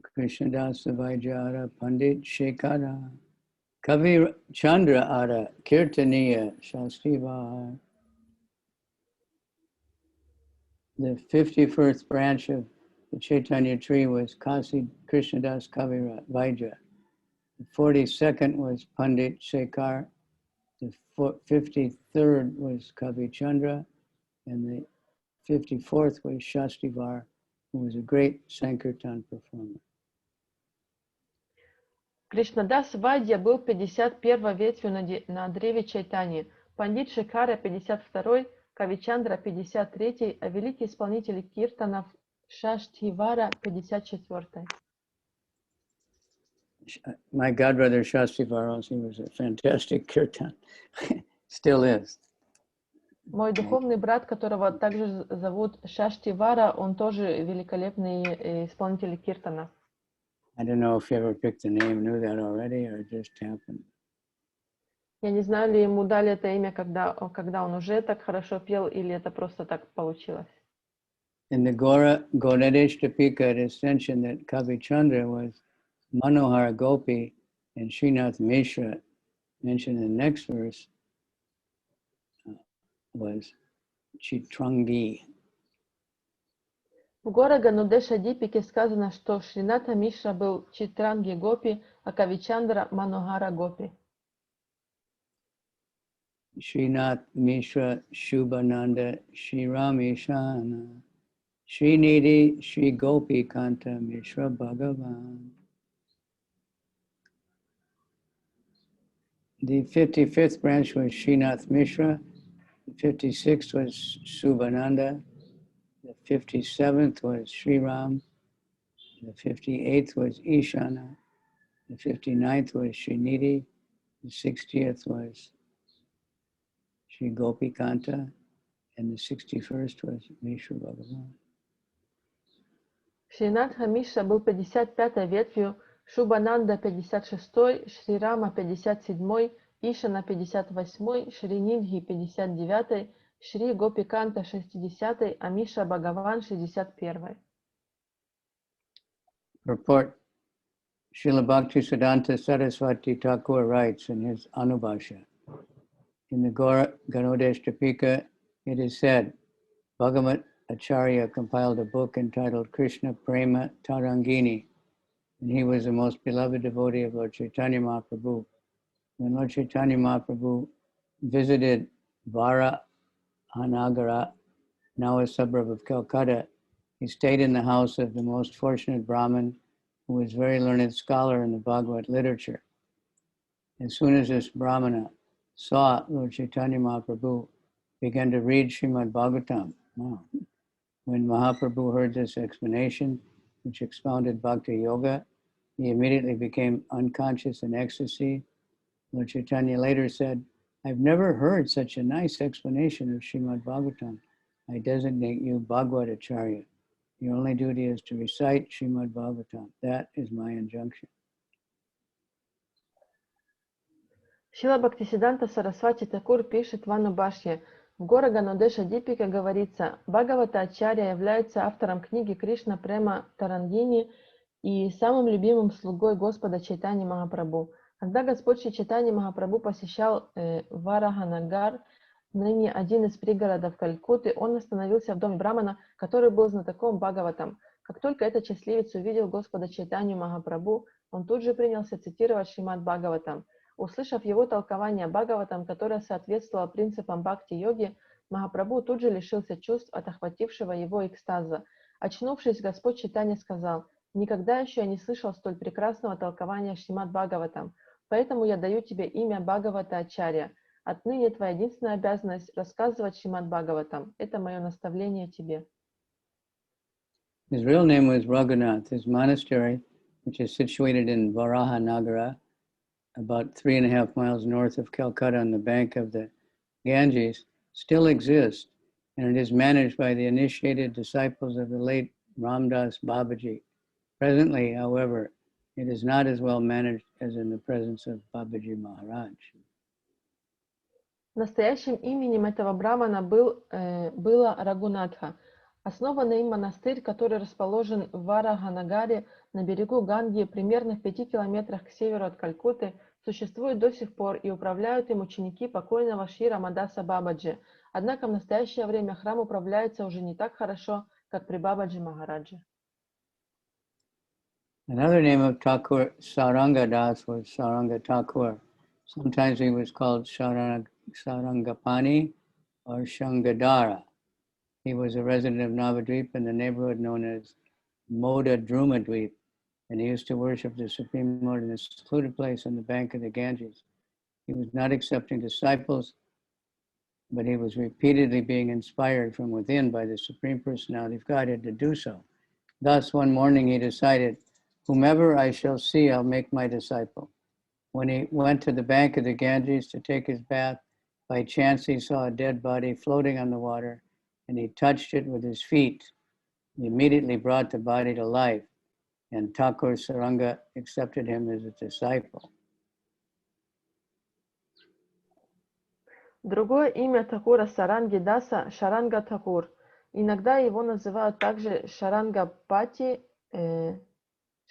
Krishnadasa Vaijara Pandit Shekara Kavicandra Ara Kirtaniya Shastiva. The 51st branch of the Chaitanya Tree was Kasi Krishnadas Kavira Vaidya. The 42nd was Pandit Shekhar. The 53rd was Kavicandra. And the 54th was Shastivar, who was a great Sankirtan performer. Кришнадас Вайдья был 51-й ветвью на древе Чайтаньи, Пандит Шекара 52-й, Кавичандра 53-й, а великий исполнитель киртанов Шаштивара 54-й. My godbrother Shastivar also was a fantastic kirtan. Still is. Мой духовный брат, которого также зовут Шаштивара, он тоже великолепный исполнитель киртана. I don't know if you ever picked the name, knew that already, or it just happened. Я не знаю, ли ему дали это имя, когда он уже так хорошо пел, или это просто так получилось. In the Gonadeshtapika, it is mentioned that Kavicandra was Manohara Gopi, and Srinath Mishra, mentioned in the next verse, was Chitrangi. В Гора Ганудеша Дипике сказано, что Шрината Мишра был Читранги Гопи, а Кавичандра Манохара Гопи. Srinath Mishra Shubhananda Shri Rameshana Srinidhi Shri Gopi Kanta Mishra Bhagavan. The 55th branch was Srinath Mishra, the 56th was Subhananda, the 57th was Sri Ram, the 58th was Ishana, the 59th was Srinidhi, the 60th was Shri Gopi Kanta, and the 61st was Mishra Bhagavan. Шринатха Мишра был 55-й ветвью, Шубананда 56-й, Шри Рама 57-й, Ишана 58-й, Шри Нидхи 59-й, Шри Гопиканта 60-й, а Миша Бхагаван 61-й. Purport. Srila Bhaktisiddhanta Saraswati Thakur writes in his Anubhashya, in the Ganodeshtapika, it is said, Bhagavat Acharya compiled a book entitled Krishna Prema Tarangini, and he was the most beloved devotee of Lord Chaitanya Mahaprabhu. When Lord Chaitanya Mahaprabhu visited Varahanagara, now a suburb of Calcutta, he stayed in the house of the most fortunate Brahmin, who was a very learned scholar in the Bhagavad literature. As soon as this Brahmana saw Lord Chaitanya Mahaprabhu began to read Srimad Bhagavatam. Wow. When Mahaprabhu heard this explanation, which expounded Bhakti Yoga, he immediately became unconscious in ecstasy. Lord Chaitanya later said, I've never heard such a nice explanation of Srimad Bhagavatam. I designate you Bhagavad Acharya. Your only duty is to recite Srimad Bhagavatam. That is my injunction. Шрила Бхактисиддханта Сарасвати Такур пишет в Анубашье, в Гора Ганодеша Дипика говорится, Бхагавата Ачарья является автором книги Кришна Према Тарангини и самым любимым слугой Господа Чайтаньи Махапрабху. Когда Господь Шри Чайтанья Махапрабху посещал Вараханагар, ныне один из пригородов Калькутты, он остановился в доме Брамана, который был знатоком Бхагаватам. Как только этот счастливец увидел Господа Чайтанью Махапрабху, он тут же принялся цитировать Шримад Бхагаватам. Услышав его толкование Бхагаватам, которое соответствовало принципам бхакти-йоги, Махапрабху тут же лишился чувств от охватившего его экстаза. Очнувшись, Господь Чайтанья сказал, «Никогда еще я не слышал столь прекрасного толкования Шримад Бхагаватам, поэтому я даю тебе имя Бхагавата Ачарья. Отныне твоя единственная обязанность рассказывать Шримад Бхагаватам. Это мое наставление тебе». His real name was Raghunath. His monastery, which is situated in Varahanagara, about 3.5 miles north of Calcutta on the bank of the Ganges, still exists, and it is managed by the initiated disciples of the late Ramdas Babaji. Presently, however, it is not as well managed as in the presence of Babaji Maharaj. Настоящим именем этого брамана было Рагунатха. Основанный им монастырь, который расположен в Вараганагаре на берегу Ганги, примерно в 5 километрах к северу от Калькутты, существует до сих пор и управляют им ученики покойного Шри Рамадаса Бабаджи. Однако в настоящее время храм управляется уже не так хорошо, как при Бабаджи Махараджи. Another name of Thakur Saranga Das was Saranga Thakur. Sometimes he was called Sarangapani or Shangadara. He was a resident of Navadvip in the neighborhood known as Moda Drumadvip, and he used to worship the Supreme Lord in a secluded place on the bank of the Ganges. He was not accepting disciples, but he was repeatedly being inspired from within by the Supreme Personality of Godhead to do so. Thus, one morning he decided, whomever I shall see, I'll make my disciple. When he went to the bank of the Ganges to take his bath, by chance he saw a dead body floating on the water, and he touched it with his feet. He immediately brought the body to life, and Thakur Saranga accepted him as a disciple. Другое имя Такура Саранги Даса – Шаранга Такур. Иногда его называют также Шарангапати,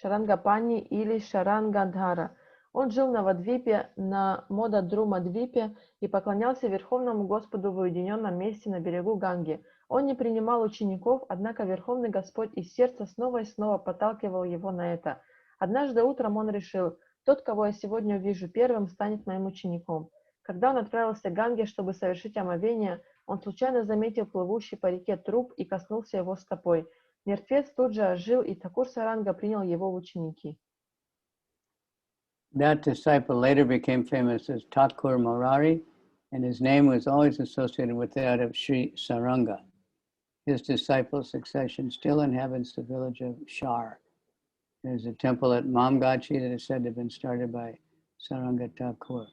Шарангапани или Шарангадхара. Он жил на Вадвипе, на Мода-Друма-двипе и поклонялся Верховному Господу в уединенном месте на берегу Ганги. Он не принимал учеников, однако Верховный Господь из сердца снова и снова подталкивал его на это. Однажды утром он решил, тот, кого я сегодня увижу первым, станет моим учеником. Когда он отправился к Ганге, чтобы совершить омовение, он случайно заметил плывущий по реке труп и коснулся его стопой. Мертвец тут же ожил, и Такур Саранга принял его в ученики. That disciple later became famous as Thakur Murari, and his name was always associated with that of Sri Saranga. His disciple succession still inhabits the village of Shar. There's a temple at Mamgachi that is said to have been started by Saranga Thakur.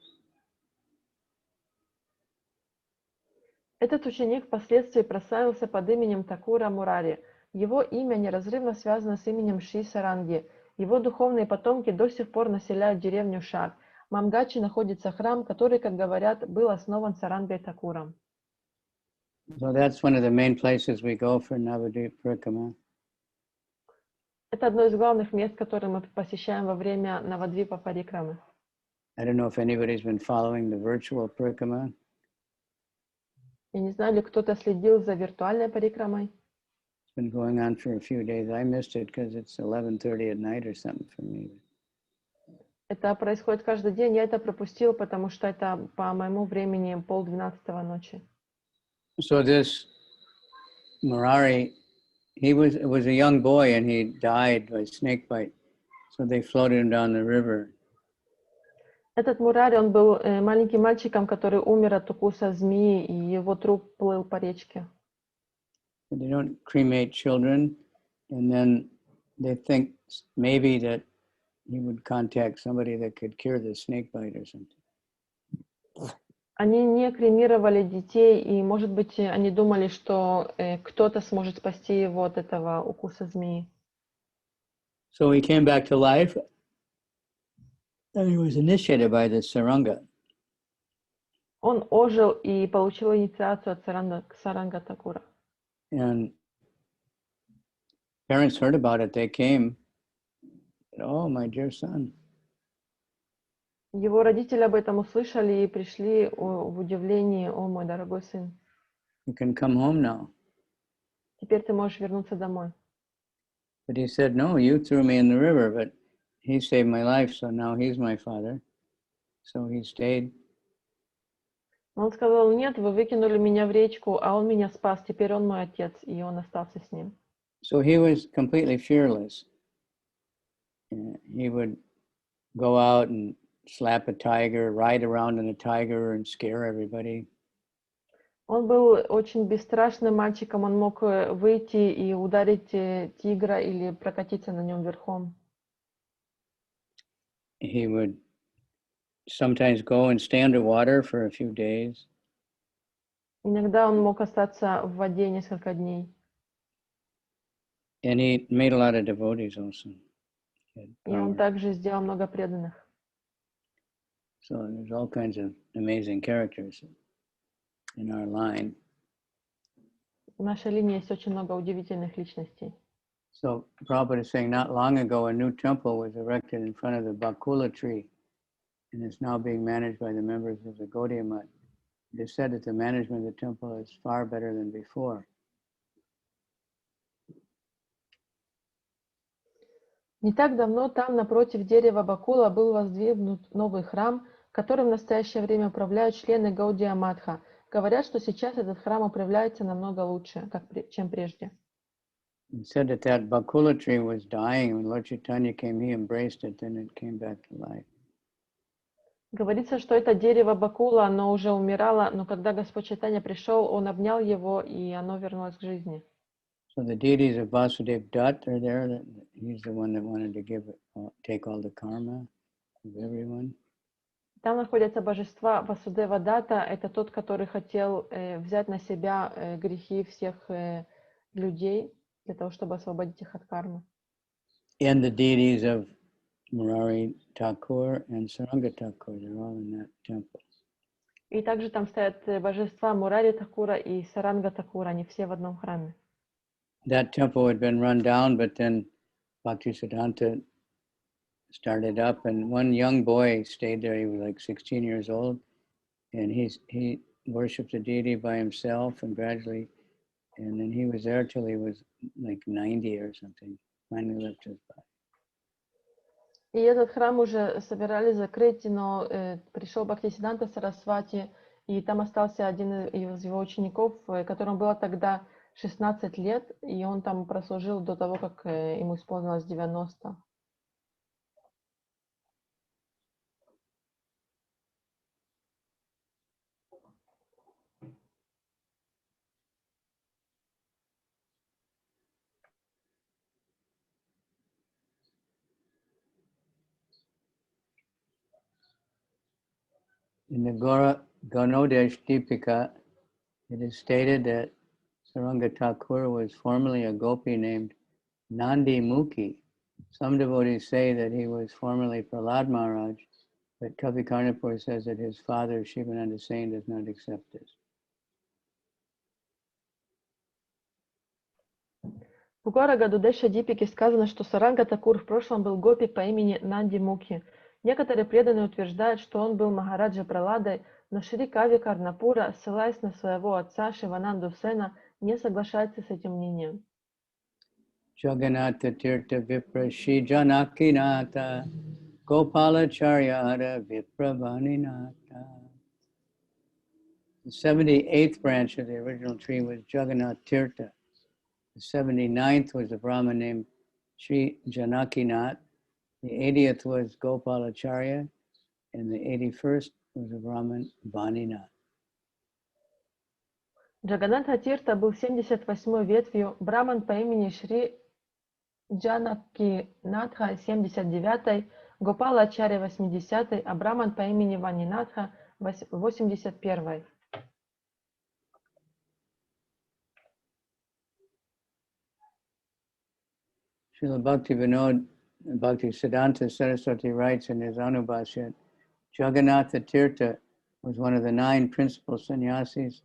Этот ученик впоследствии прославился под именем Такура Мурари. Его имя неразрывно связано с именем Шри Саранги. Его духовные потомки до сих пор населяют деревню Шар. В Мамгачи находится храм, который, как говорят, был основан Сарангой Такуром. So that's one of the main places we go for Navadvip Parikramā. Это одно из главных мест, которые мы посещаем во время Навадвипа Парикрамы. I don't know if anybody's been following the virtual Parikramā. Я не знаю, ли кто-то следил за виртуальной парикрамой. It's been going on for a few days. I missed it because it's 11:30 at night or something for me. Это происходит каждый день. Я это пропустил, потому что это по моему времени 11:30 ночи. So this Murari, it was a young boy and he died by snake bite. So they floated him down the river. Этот Мурари, он был маленьким мальчиком, который умер от укуса змеи, и его труп плыл по речке. They don't cremate children, and then they think maybe that he would contact somebody that could cure the snake bite or something. Они не кремировали детей, и, может быть, они думали, что кто-то сможет спасти его от этого укуса змеи. So he came back to life, and he was initiated by the Saranga. Он ожил и получил инициацию от Саранга Такура. And parents heard about it. They came, said, "Oh, my dear son." Его родители об этом услышали и пришли в удивлении: «О, мой дорогой сын, You can come home now. теперь ты можешь вернуться домой». But he said, "No, you threw me in the river, but he saved my life, so now he's my father." So he stayed. Он сказал: «Нет, вы выкинули меня в речку, а он меня спас, теперь он мой отец», и он остался с ним. So he was completely fearless. He would go out and slap a tiger, ride around in a tiger and scare everybody. Он был очень бесстрашным мальчиком, он мог выйти и ударить тигра или прокатиться на нем верхом. He would sometimes go and stay underwater for a few days. Иногда он мог остаться в воде несколько дней. And he made a lot of devotees also. И он также сделал много преданных. So there's all kinds of amazing characters in our line. В нашей линии есть очень много удивительных личностей. So Prabhupada is saying not long ago a new temple was erected in front of the Bakula tree and is now being managed by the members of the Gaudiya Math. It is said that the management of the temple is far better than before. Не так давно там, напротив дерева Бакула, был воздвигнут новый храм, которым в настоящее время управляют члены Гаудия Матха. Говорят, что сейчас этот храм управляется намного лучше, чем прежде. It said that that Bakula tree was dying. When Lord Chaitanya came, he embraced it, then it came back to life. Говорится, что это дерево Бакула, оно уже умирало, но когда Господь Чайтанья пришел, он обнял его, и оно вернулось к жизни. So the deities of Vasudev Dutt are there. That he's the one that wanted to take all the karma of everyone. Там находятся божества Васудева Датта, это тот, который хотел взять на себя грехи всех людей, для того, чтобы освободить их от кармы. And the deities of Murari Thakur and Saranga Thakur, they're all in that temple. И также там стоят божества Мурари Такура и Саранга Такура, они все в одном храме. That temple had been run down, but then Bhaktisiddhanta started up, and one young boy stayed there. He was like 16 years old, and he worshipped the deity by himself, and gradually, and then he was there till he was like 90 or something. Finally left his body. И этот храм уже собирались закрыть, но пришел Бхактисиддханта Сарасвати, и там остался один из его учеников, которому было тогда 16 лет, и он там прослужил до того, как ему исполнилось 90. In the Ganodesh Deepika, it is stated that Saranga Thakur was formerly a gopi named Nandi Mukhi. Some devotees say that he was formerly Prahlad Maharaj, but Kavicandra says that his father, Shivananda Sain, does not accept this. В Гора Гадудеша Дипике сказано, что Саранга Такур в прошлом был гопи по имени Нанди Мукхи. Некоторые преданные утверждают, что он был Махараджа Праладой, но Шри Кавикарнапура, ссылаясь на своего отца Шивананду Сена, не соглашается с этим мнением. Jagannatha Tirtha Vipra Shri Janakinata Gopalacharya Vipra Vaninata. The 78th branch of the original tree was Jagannath Tirtha. The 79th was a Brahmin named Sri Janakinath. The 80th was Gopalacharya, and the 81st was a Brahmin Vaninath. Джаганатха Тирта был 78-й ветвью, браман по имени Шри Джанакинатха 79-й, Гопала Ачарья 80-й, а браман по имени Ванинатха 81-й. Srila Bhaktisiddhanta Saraswati writes in his Anubhashya, Jagannatha Tirtha was one of the 9 principal sannyasis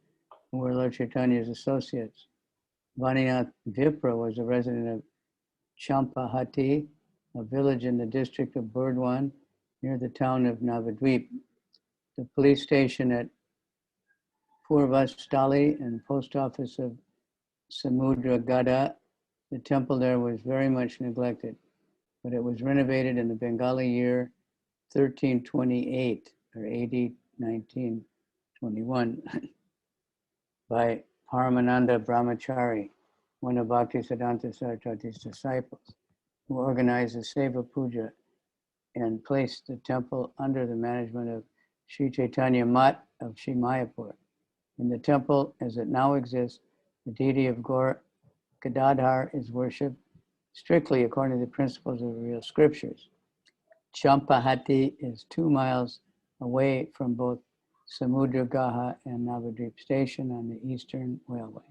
who were Lord Chaitanya's associates. Vaninath Vipra was a resident of Champahati, a village in the district of Burdwan, near the town of Navadvip. The police station at Purvastali and post office of Samudragada, the temple there was very much neglected, but it was renovated in the Bengali year 1328 or AD 1921 by Paramananda Brahmachari, one of Bhaktisiddhanta Saraswati's disciples, who organized the Seva Puja and placed the temple under the management of Sri Chaitanya Mat of Sri Mayapur. In the temple, as it now exists, the deity of Gaur Gadadhar is worshipped strictly according to the principles of the real scriptures. Champahati is 2 miles away from both Samudragaha and Navadvip station on the Eastern Railway.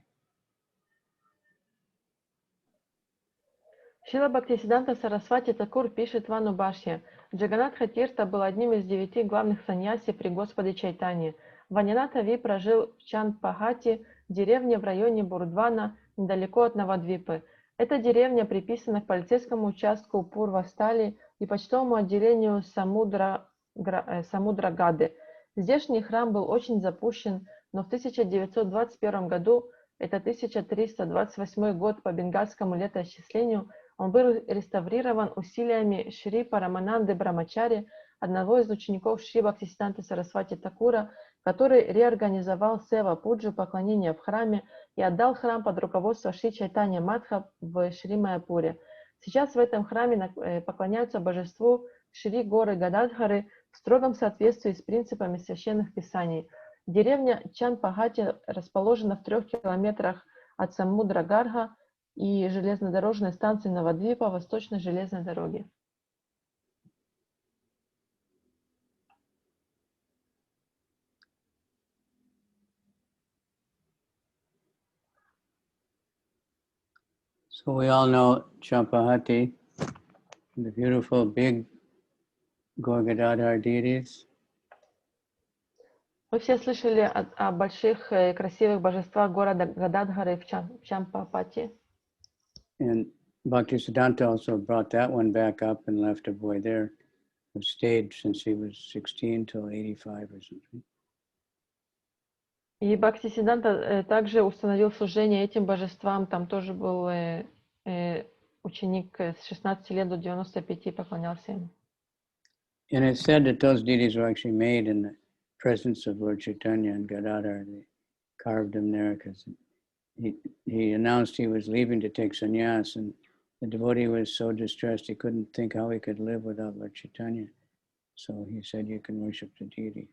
Шрила Бхактисиддханта Сарасвати Такур пишет в Анубашье: Джаганатха Тирта был одним из 9 главных саньяси при Господе Чайтаньи. Ванинатха Випра жил в Чанпахати, деревне в районе Бурдвана, недалеко от Навадвипы. Эта деревня приписана к полицейскому участку Пурвастали и почтовому отделению Самудрагады. Здешний храм был очень запущен, но в 1921 году, это 1328 год по бенгальскому летоисчислению, Он был реставрирован усилиями Шри Парамананды Брамачари, одного из учеников Шри Бхактисиданты Сарасвати Такура, который реорганизовал Сева Пуджу, поклонение в храме, и отдал храм под руководство Шри Чайтанья-Матха в Шри Майяпуре. Сейчас в этом храме поклоняются божеству Шри Горы Гададхары в строгом соответствии с принципами священных писаний. Деревня Чанпагати расположена в 3 километрах от Самудрагарха и железнодорожной станции Навадвипа восточной железной дороги. So we all know Champahati, the beautiful big Gorgadadhar deities. Мы все слышали о больших красивых божествах города Гададхары в Чампапати. And Bhaktisiddhanta also brought that one back up and left a boy there who stayed since he was 16 till 85 or something. И Бхактисиддханта также установил служение этим божествам. Там тоже был ученик с 16 лет до 95 поклонялся им. And it's said that those deities were actually made in the presence of Lord Chaitanya and Gadadhar. They carved him there because he announced he was leaving to take sannyas, and the devotee was so distressed he couldn't think how he could live without Lord Chaitanya. So he said, you can worship the deity.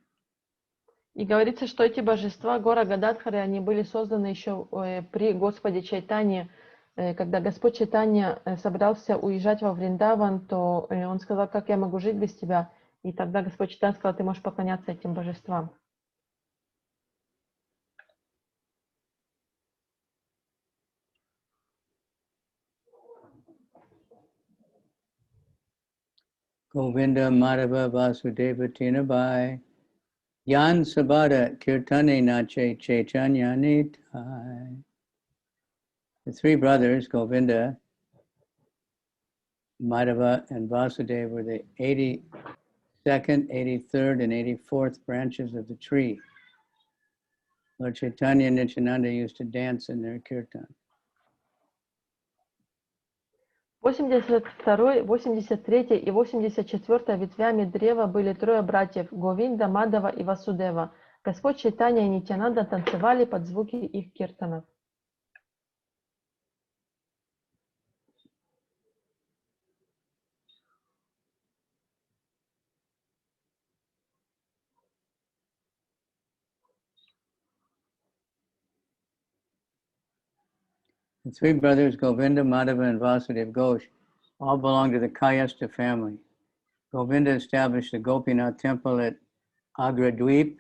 И говорится, что эти божества гора Гададхары, они были созданы еще при Господе Чайтанье. Когда Господь Чайтанья собрался уезжать во Вриндаван, то он сказал, как я могу жить без тебя? И тогда Господь Чайтанья сказал, ты можешь поклоняться этим божествам. Govinda Madhava Vasudeva Tinabai Yan Sabada Kirtane Nache Chaitanya-nitai. The 3 brothers, Govinda, Madhava, and Vasudeva, were the 82nd, 83rd, and 84th branches of the tree. Lord Chaitanya and Nityananda used to dance in their kirtan. 82, 83 и 84 ветвями древа были 3 братьев Говинда, Мадава и Васудева. Господь Чайтанья и Нитянанда танцевали под звуки их киртанов. The 3 brothers, Govinda, Madhava, and Vasudeva Ghosh, all belonged to the Kayastha family. Govinda established the Gopinath temple at Agradweep,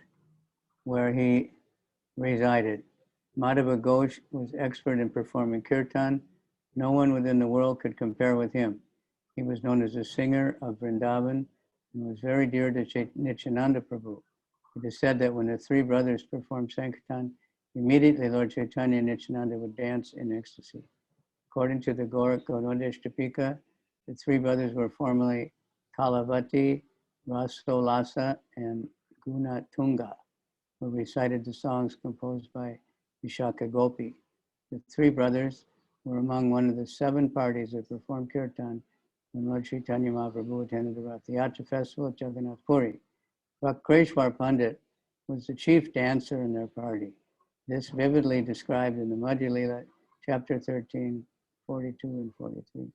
where he resided. Madhava Ghosh was expert in performing kirtan. No one within the world could compare with him. He was known as a singer of Vrindavan and was very dear to Nityananda Prabhu. It is said that when the 3 brothers performed Sankirtan, immediately Lord Chaitanya and Nityananda would dance in ecstasy. According to the Gaudodeshtapika, the 3 brothers were formerly Kalavati, Rasolasa, and Gunatunga, who recited the songs composed by Vishaka Gopi. The 3 brothers were among one of the 7 parties that performed kirtan when Lord Chaitanya Mahaprabhu attended the Rath Yatra festival at Jagannath Puri. Vakreshwar Pandit was the chief dancer in their party. This vividly described in the Adi-lila, chapter 13, 42 and 43.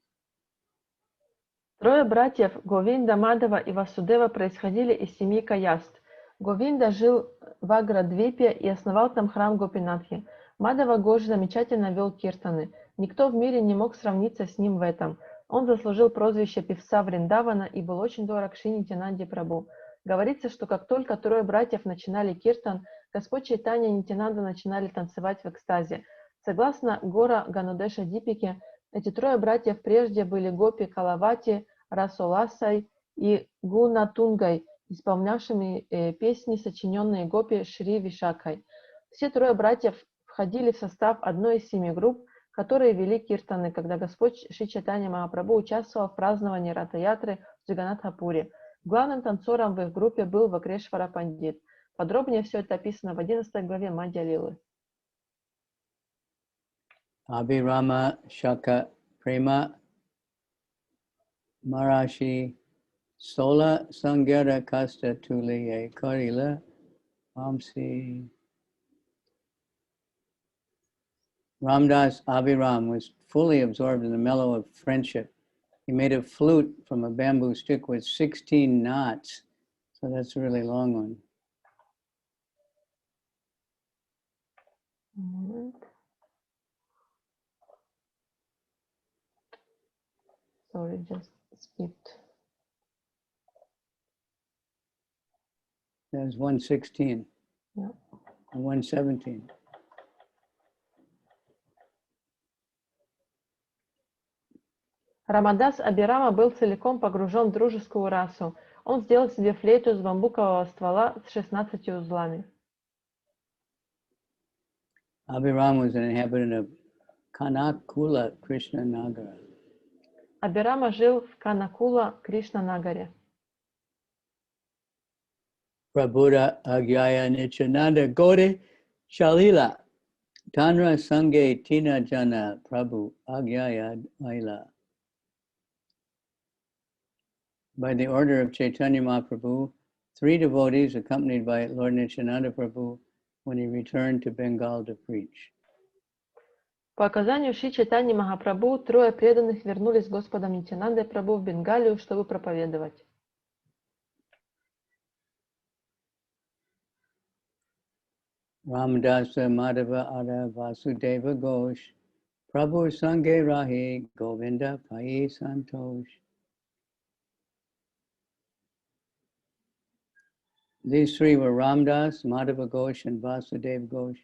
3 братьев Говинда, Мадава и Васудева происходили из семьи Каяст. Говинда жил в Аградвипе и основал там храм Гопинатхи. Мадава Гош замечательно вел киртаны. Никто в мире не мог сравниться с ним в этом. Он заслужил прозвище певца Вриндавана и был очень дорог Шри Нитянанде Прабху. Говорится, что как только 3 братьев начинали киртан, Господь Чайтанья и Нитянанда начинали танцевать в экстазе. Согласно Гора Ганодеша Дипике, эти 3 братьев прежде были Гопи Калавати, Расоласай и Гунатунгай, исполнявшими песни, сочиненные Гопи Шри Вишакхой. Все 3 братьев входили в состав одной из 7 групп, которые вели киртаны, когда Господь Шри Чайтанья Махапрабху участвовал в праздновании Рата-ятры в Джаганнатхапуре. Главным танцором в их группе был Вакрешвара Пандит. Подробнее все это описано в 11 главе Ади-лилы. Abhirama Shaka Prema Marashi Sola Sangera Kasta Tuliye Karila Vamsi. Ramdas Abhiram was fully absorbed in the mellow of friendship. He made a flute from a bamboo stick with 16 knots. So that's a really long one. Sorry, just skipped. There's 116. Yeah. And 117. Рамадас Абирама был целиком погружен в дружескую расу. Он сделал себе флейту из бамбукового ствола с 16 узлами. Abhiram was an inhabitant of Kanakula Krishna Nagara. Абирама жил в Канакула Кришна-нагаре. Prabhuda Agyaya Nichananda Gode Shalila Tanra Sange Tina Jana Prabhu Agyaya Aila. By the order of Chaitanya Mahaprabhu, 3 devotees accompanied by Lord Nityananda Prabhu when he returned to Bengal to preach. По указанию Шри Чайтаньи Махапрабху 3 преданных вернулись с Господом Нитянандой Прабху в Бенгалию, чтобы проповедовать. Ramadasa Madhava Ada Vasudeva Ghosh Prabhu Sange Rahi Govinda Pai Santosh. These 3 were Ramdas, Madhava Ghosh, and Vasudeva Ghosh.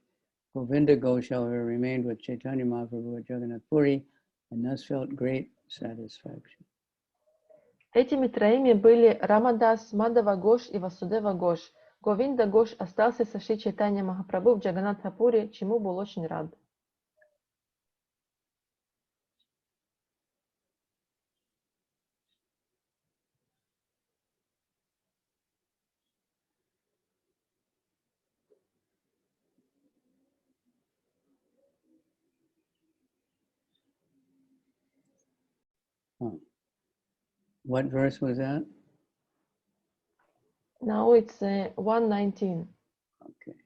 Govinda Ghosh, however, remained with Chaitanya Mahaprabhu at Jagannath Puri and thus felt great satisfaction. Этими 3 были Рамадас, Мадава Гош и Васудева Гош. Говинда Гош остался со Шри Чайтанья Махапрабху в Джаганнатхапуре, чему был очень рад. Oh. What verse was that? Now it's 119. Okay.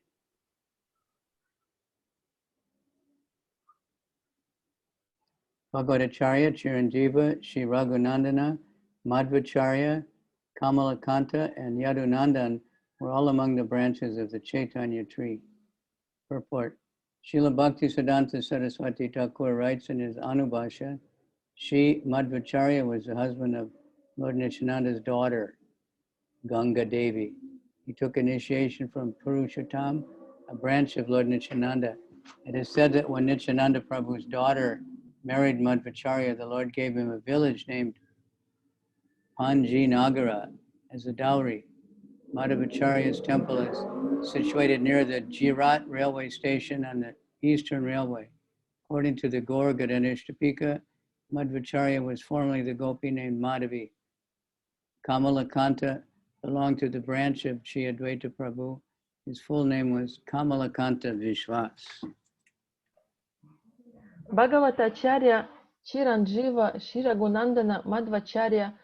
Bhagavatacharya, Chiranjiva, Shri Raghunandana, Madhvacharya, Kamalakanta, and Yadunandan were all among the branches of the Caitanya Tree. Purport. Srila Bhaktisiddhanta Saraswati Thakur writes in his Anubhashya, Shri Madhvacharya was the husband of Lord Nityananda's daughter, Ganga Devi. He took initiation from Purushottam, a branch of Lord Nityananda. It is said that when Nityananda Prabhu's daughter married Madhvacharya, the Lord gave him a village named Panji Nagara as a dowry. Madhvacharya's temple is situated near the Jirat railway station on the Eastern Railway. According to the Gaur Ganeshtapika, Madhvacharya was formerly the gopi named Madhavi. Kamalakanta belonged to the branch of Shri Advaita Prabhu. His full name was Kamalakanta Vishwas. Бхагаватачарья, Чиранджива, Шри Рагунандана, Мадвачарья,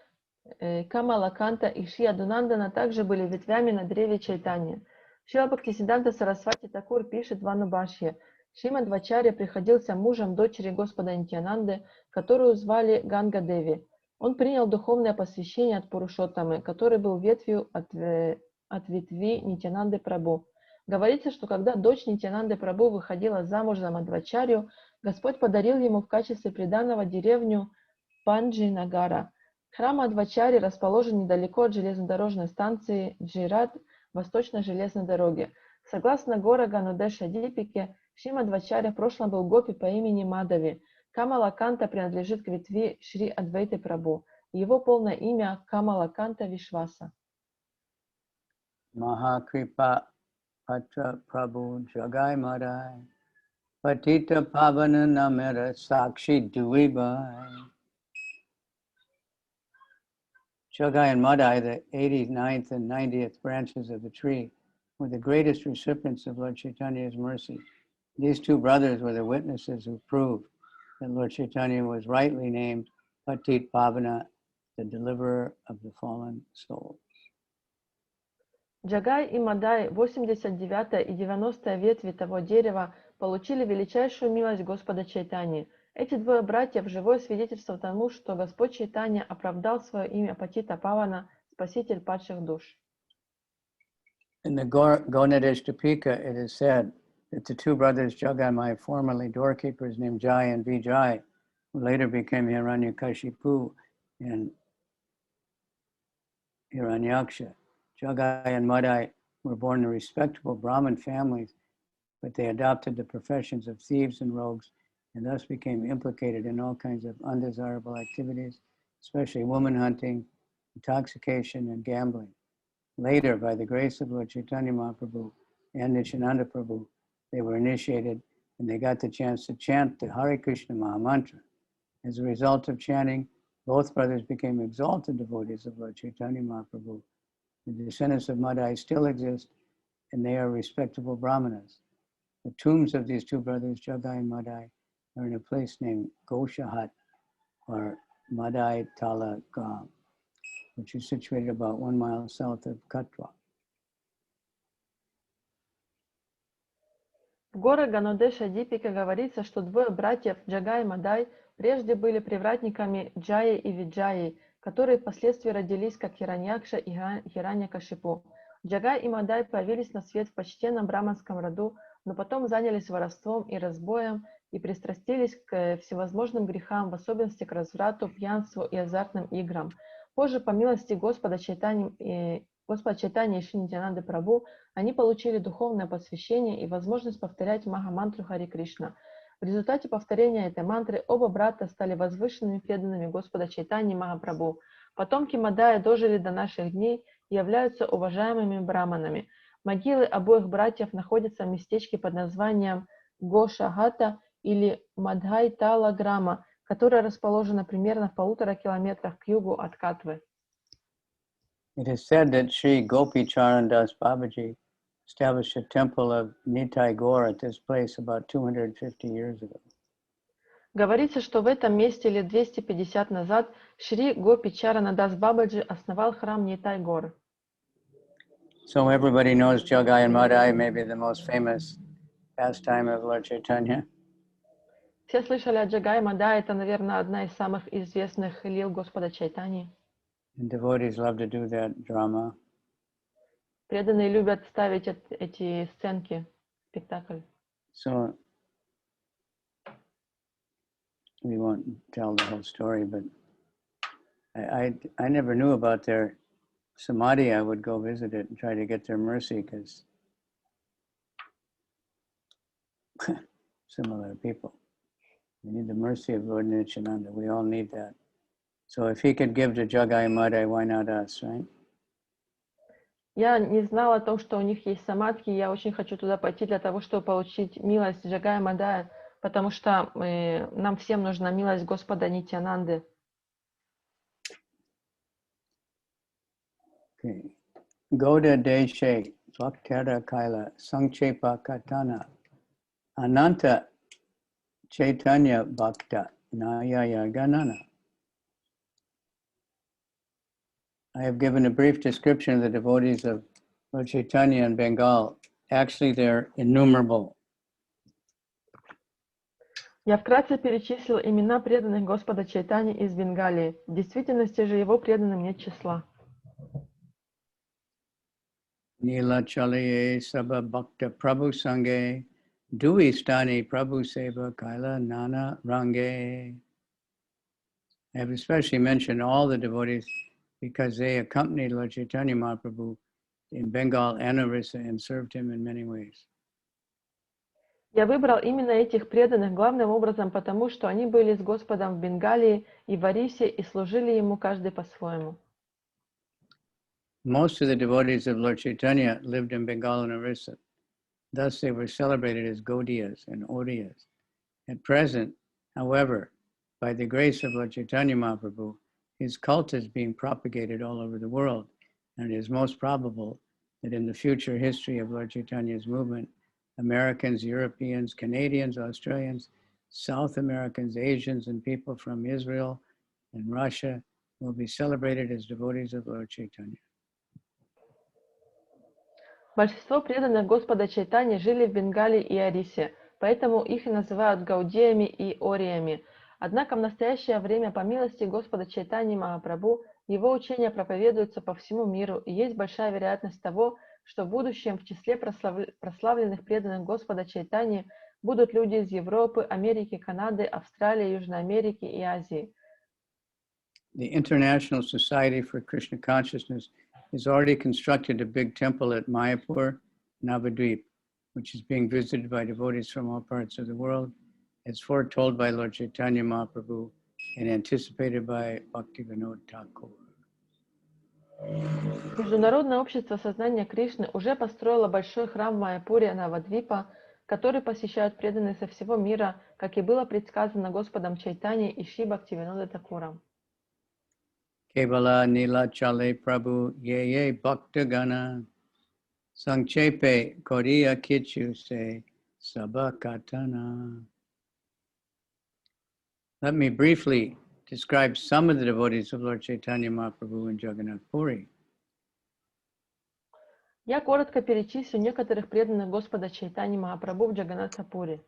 Камалаканта и Шри Адунандана также были ветвями на древе Чайтаньи. Шрила Бхактисиддханта Сарасвати Такур пишет в Анубхашье: Шри Мадвачарья приходился мужем дочери Господа Нитьянанды, которую звали Ганга Деви. Он принял духовное посвящение от Пурушоттамы, который был ветвью от ветви Нитьянанды Прабху. Говорится, что когда дочь Нитьянанды Прабху выходила замуж за Мадвачарью, Господь подарил ему в качестве приданого деревню Панджи Нагара. Храм Мадвачари расположен недалеко от железнодорожной станции Джират, восточной железной дороги. Согласно Гора Ганудеша Дипике, Шри Мадвачаря в прошлом был гопи по имени Мадави. Камалаканта принадлежит к ветви Шри Адвайты Прабху. Его полное имя Камалаканта Вишваса. Mahakripa Patra Prabhu Jagai Madai Patita Pavana Namera Sakshi Duibai. Jagai and Madai, the 89th and 90th branches of the tree, were the greatest recipients of Lord Chaitanya's mercy. These 2 brothers were the witnesses who proved that Lord Chaitanya was rightly named Patit Pavana, the deliverer of the fallen souls. Джагай и Мадай, 89 и 90 ветви того дерева, получили величайшую милость Господа Чайтаньи. Эти двое братьев – живое свидетельство тому, что Господь Чайтанья оправдал свое имя Патита Павана, спаситель падших душ. In the Gonadishtapika, it is said that the two brothers Jagai, formerly doorkeepers named Jai and Vijay, who later became Hiranyakashipu and Hiranyaksha. Jagai and Madai were born in respectable Brahmin families, but they adopted the professions of thieves and rogues and thus became implicated in all kinds of undesirable activities, especially woman hunting, intoxication, and gambling. Later, by the grace of Lord Chaitanya Mahaprabhu and Nityananda Prabhu, they were initiated and they got the chance to chant the Hare Krishna Mahamantra. As a result of chanting, both brothers became exalted devotees of Lord Chaitanya Mahaprabhu. The descendants of Madai still exist, and they are respectable brahmanas. The tombs of these two brothers, Jagai and Madai, are in a place named Goshahat, or Madai Tala Gram, which is situated about 1 mile south of Katwa. В горах Ганодеша Дипика говорится, что двое братьев Джагай и Мадай прежде были привратниками Джаи и Виджаи, которые впоследствии родились как Хираньякша и Хираньякашипу. Джагай и Мадай появились на свет в почтенном браманском роду, но потом занялись воровством и разбоем и пристрастились к всевозможным грехам, в особенности к разврату, пьянству и азартным играм. Позже, по милости Господа Чайтаньи и Шри Нитьянанды Прабху, они получили духовное посвящение и возможность повторять Махамантру Хари Кришна. В результате повторения этой мантры оба брата стали возвышенными преданными Господа Чайтаньи Махапрабху. Потомки Мадая дожили до наших дней и являются уважаемыми браманами. Могилы обоих братьев находятся в местечке под названием Гошагата или Мадхай-Тала Грама, которое расположено примерно в 1,5 километрах к югу от Катвы. It is said that Sri Gopi Charan Das Babaji established a temple of Nitai Gaur at this place about 250 years ago. Говорится, что в этом месте лет 250 назад Шри Гопи Чарана Дас Бабаджи основал храм Нитай Гор. So everybody knows Jagai and Madai may be the most famous pastime of Lord Chaitanya. Все слышали о Джагай Мадай, это, наверное, одна из самых известных лил Господа Чайтаньи. And devotees love to do that drama. Преданные любят ставить эти сценки, спектакль. So we won't tell the whole story, but I never knew about their samadhi. I would go visit it and try to get their mercy because similar people. We need the mercy of Lord Nityananda. We all need that. So if he could give to Jagai Madai, why not us, right? Я не знала о том, что у них есть самадхи. Я очень хочу туда пойти для того, чтобы получить милость Джагая Мадая, потому что нам всем нужна милость Господа Нитьянанды. Okay. Goda Deshe, Bhaktara Kaila, Sangchepa Katana, Ananta Chaitanya Bhakta, Nayaya Ganana. I have given a brief description of the devotees of Lord Chaitanya in Bengal. Actually, they're innumerable. Я вкратце перечислил имена преданных Господа Чайтаньи из Бенгалии. В действительности же его преданным нет числа. Nila Chaliye Sabha Bhakta Prabhu Sange, Duistani Prabhu Seva Kaila Nana Range. I have especially mentioned all the devotees because they accompanied Lord Chaitanya Mahaprabhu in Bengal and Orissa and served him in many ways. Я выбрал именно этих преданных главным образом, потому что они были с Господом в Бенгалии и в Орисе и служили ему каждый по-своему. Most of the devotees of Lord Chaitanya lived in Bengal and Orissa. Thus, they were celebrated as Gaudiyas and Odiyas. At present, however, by the grace of Lord Chaitanya Mahaprabhu, his cult is being propagated all over the world, and it is most probable that in the future history of Lord Chaitanya's movement, Americans, Europeans, Canadians, Australians, South Americans, Asians, and people from Israel and Russia will be celebrated as devotees of Lord Chaitanya. Большинство преданных Господа Чайтаньи жили в Бенгалии и Орисе, поэтому их и называют гаудеями и ориями. Однако в настоящее время, по милости Господа Чайтаньи Махапрабху, его учения проповедуются по всему миру, и есть большая вероятность того, что в будущем в числе прославленных преданных Господа Чайтаньи будут люди из Европы, Америки, Канады, Австралии, Южной Америки и Азии. The International Society for Krishna Consciousness has already constructed a big temple at Mayapur, Navadvip, which is being visited by devotees from all parts of the world, as foretold by Lord Chaitanya Mahaprabhu and anticipated by Bhaktivinoda Thakur. Международное общество сознания Кришны уже построило большой храм в Майяпуре Навадвипа, который посещают преданные со всего мира, как и было предсказано Господом Чайтаньей и Шри Бхактивинода Тхакуром. Kevala Nila Chale Prabhu Ye Bhaktagana Sangchepe Koriya Kichu Se Sabakatana. Let me briefly describe some of the devotees of Lord Chaitanya Mahaprabhu in Jagannath Puri. Я коротко перечислю некоторых преданных Господа Чайтаньи Махапрабху в Джаганнатхапуре.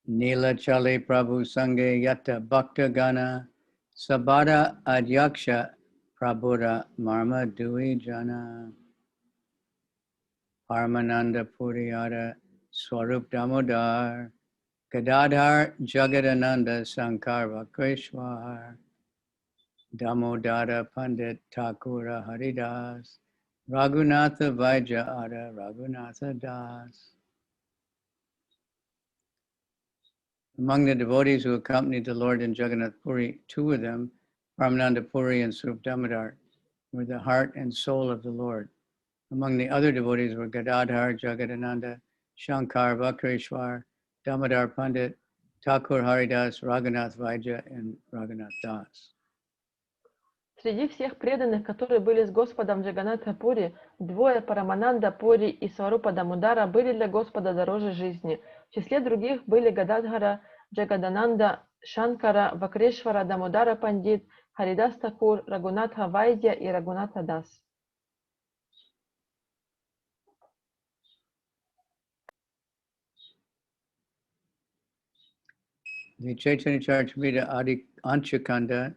Nila Chale Prabhu Sange Yata Bhaktagana Sabara Adyaksha Prabhuda Marma Dui Jana Paramananda Puriyara Swarup Damodar Gadadhar Jagadananda Sankar Vakreshwar Damodara Pandit Thakura Haridas Raghunatha Vaidya Ada Raghunatha Das. Among the devotees who accompanied the Lord in Jagannath Puri, two of them, Paramananda Puri and Swarup Damodar, were the heart and soul of the Lord. Among the other devotees were Gadadhar, Jagadananda, Shankar, Vakreshwar, Damodar Pandit, Thakur Haridas, Raghunath Vaidya, and Raghunath Das. Среди всех преданных, которые были с Господом в Джаганнатхапуре, двое Парамананда Пури и Сварупа Дамодара были для Господа дороже жизни. В числе других были Гададхара, Джагадананда, Шанкара, Вакрешвара, Дамодара Пандит, Харидас Такур, Рагунатха Вайдя и Рагунатха Дас. The Caitanya-caritāmṛta Adi-anchakanda,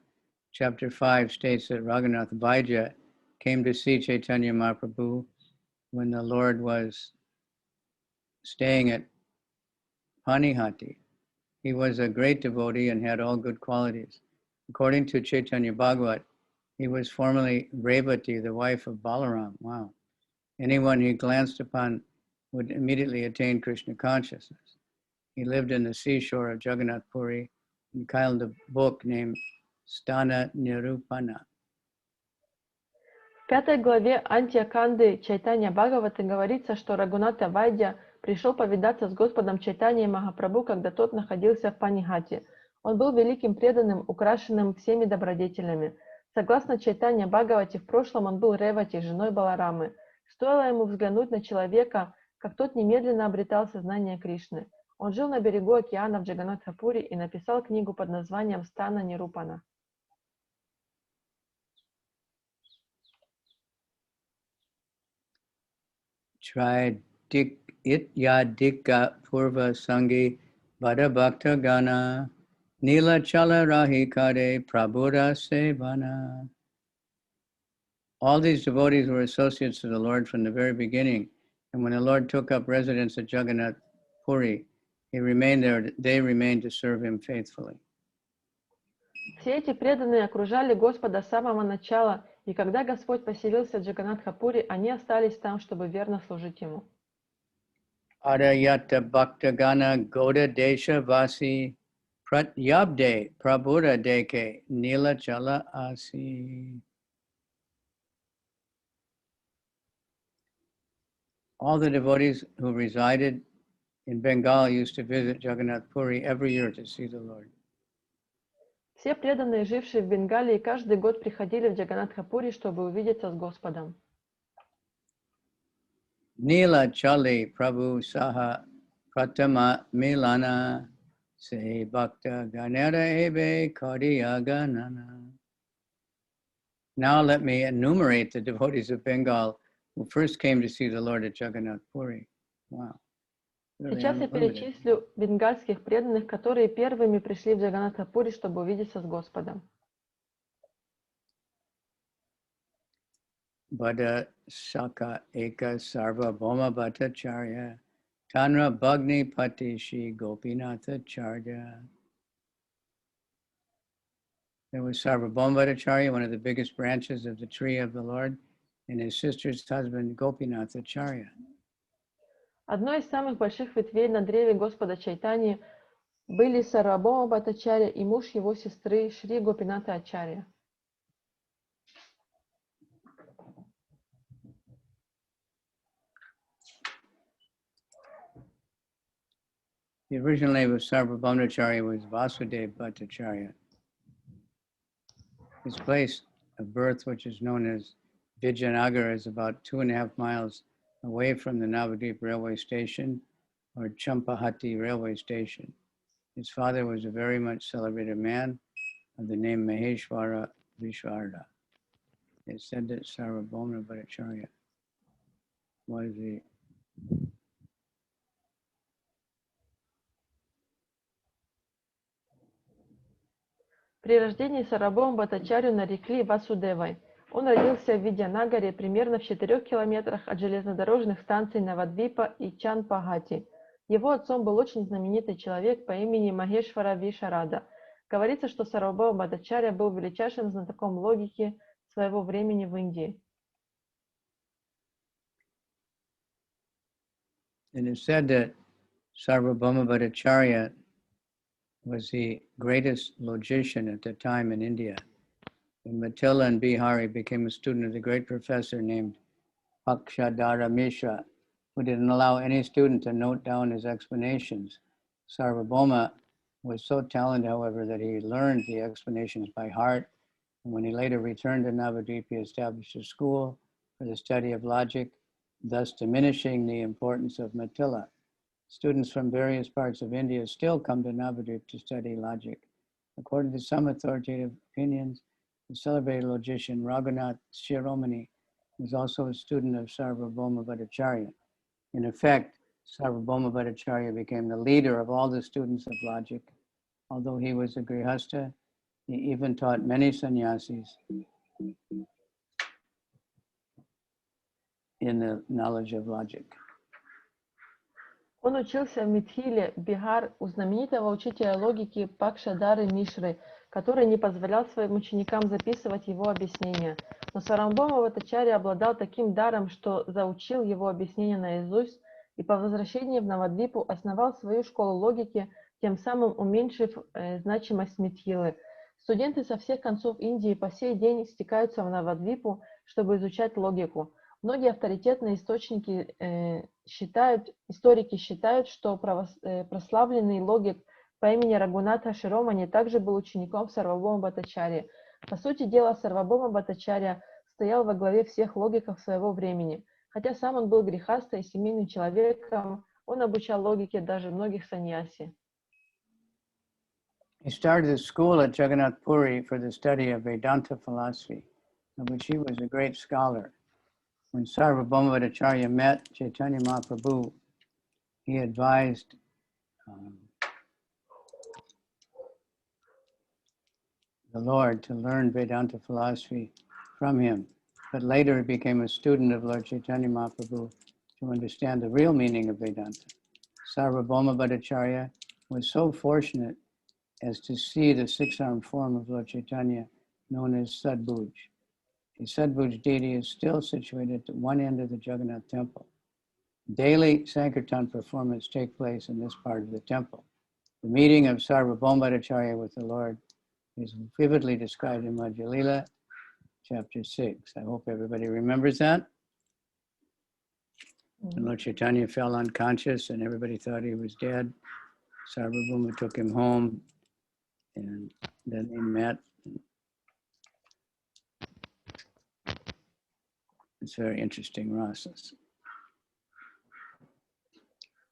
Chapter 5 states that Raghunath Vaidya came to see Chaitanya Mahaprabhu when the Lord was staying at Panihati. He was a great devotee and had all good qualities. According to Chaitanya Bhagavat, he was formerly Revati, the wife of Balaram. Wow. Anyone he glanced upon would immediately attain Krishna consciousness. He lived in the seashore of Jagannath Puri and compiled a book named Stana Nirupana. В 5 главе Антьяканды Чайтанья Бхагаваты говорится, что Рагунатха Вайдя пришел повидаться с Господом Чайтаньей Махапрабху, когда тот находился в Панихати. Он был великим преданным, украшенным всеми добродетелями. Согласно Чайтанья Бхагавати, в прошлом он был Ревати, женой Баларамы. Стоило ему взглянуть на человека, как тот немедленно обретал сознание Кришны. Он жил на берегу океана в Джаганнатхапуре и написал книгу под названием «Стана Нирупана». Ityadika Purva Sangi Vada Bhakta Gana Nila Chala Rahi Kade Prabhuda Sevana. All these devotees were associates of the Lord from the very beginning, and when the Lord took up residence at Jagannath Puri, they remained to serve him faithfully. Все эти преданные окружали Господа с самого начала, и когда Господь поселился в Джаганнатхапуре, они остались там, чтобы верно служить Ему. Adayata Bhaktagana Goda Desha Vasi Pratyabde Prabhuda Deke Nila Chala Asi. All the devotees who resided in Bengal used to visit Jagannath Puri every year to see the Lord. Все преданные, жившие в Бенгалии, каждый год приходили в Джаганнатхапури, чтобы увидеться с Господом. Nila Chali Prabhu Saha Pratama Milana Se bhakta ganera ebe kadiya ganana. Now let me enumerate the devotees of Bengal who first came to see the Lord at Jagannath Puri. Wow. Really Сейчас я unlimited. перечислю бенгальских преданных, которые первыми пришли в Джаганнатха-пури, чтобы увидеться с Господом. Bada Saka Eka Sarva Bhoma Bhattacharya Tanra Bhagni Patishi Gopinatha Charya. There was Sarvabhauma Bhattacharya, one of the biggest branches of the tree of the Lord, and his sister's husband Gopinatha Charya. Одной из самых больших ветвей на древе Господа Чайтаньи были Сарвабхаума Бхаттачарья и муж его сестры Шри Гопината Ачарья. The original name of Sarvabhauma Bhattacharya was Vasudeva Bhattacharya. His place of birth, which is known as Vijayanagar, is about 2.5 miles away from the Navadvip railway station or Champahati railway station. His father was a very much celebrated man of the name Maheshwara Vishwarda. It said that Sarvabhauma Bhattacharya was the При рождении Сарвабхаума Бхаттачарью нарекли Васудевой. Он родился в Видьянагаре, примерно в 4 километрах от железнодорожных станций Навадвипа и Чанпагати. Его отцом был очень знаменитый человек по имени Махешвара Вишарада. Говорится, что Сарвабхаума Бхаттачарья был величайшим знатоком логики своего времени в Индии. And it said that Sarvabhauma Bhattacharya was the greatest logician at the time in India. When Mattila and Bihari became a student of the great professor named Pakshadhara Mishra, who didn't allow any student to note down his explanations. Sarvabhauma was so talented, however, that he learned the explanations by heart. And when he later returned to Navadvip, he established a school for the study of logic, thus diminishing the importance of Mattila. Students from various parts of India still come to Navadvip to study logic. According to some authoritative opinions, the celebrated logician Raghunath Shiromani was also a student of Sarvabhauma Bhattacharya. In effect, Sarvabhauma Bhattacharya became the leader of all the students of logic. Although he was a grihasta, he even taught many sannyasis in the knowledge of logic. Он учился в Митхиле, Бихар, у знаменитого учителя логики Пакшадары Мишры, который не позволял своим ученикам записывать его объяснения. Но Сарвабхаума Бхаттачарья обладал таким даром, что заучил его объяснения наизусть и по возвращении в Навадвипу основал свою школу логики, тем самым уменьшив значимость Митхилы. Студенты со всех концов Индии по сей день стекаются в Навадвипу, чтобы изучать логику. Многие авторитетные историки считают, что прославленный логик по имени Рагунатха Широмани также был учеником Сарвабхаума Бхаттачарьи. По сути дела, Сарвабхаума Бхаттачарья стоял во главе всех логиков своего времени. Хотя сам он был грихаста и семейным человеком, он обучал логике даже многих саньяси. He started a school at Jagannath Puri for the study of Vedanta philosophy, of which he was a great scholar. When Sarvabhauma Bhattacharya met Chaitanya Mahaprabhu, he advised the Lord to learn Vedanta philosophy from him. But later he became a student of Lord Chaitanya Mahaprabhu to understand the real meaning of Vedanta. Sarvabhauma Bhattacharya was so fortunate as to see the six-armed form of Lord Chaitanya known as Subbranches. The Subbranch deity is still situated at one end of the Jagannath temple. Daily Sankirtan performance takes place in this part of the temple. The meeting of Sarvabhauma Bhattacharya with the Lord is vividly described in Adi-lila, chapter 6. I hope everybody remembers that. And Lord Chaitanya fell unconscious and everybody thought he was dead. Sarvabhauma took him home and then they met. It's very interesting rasas.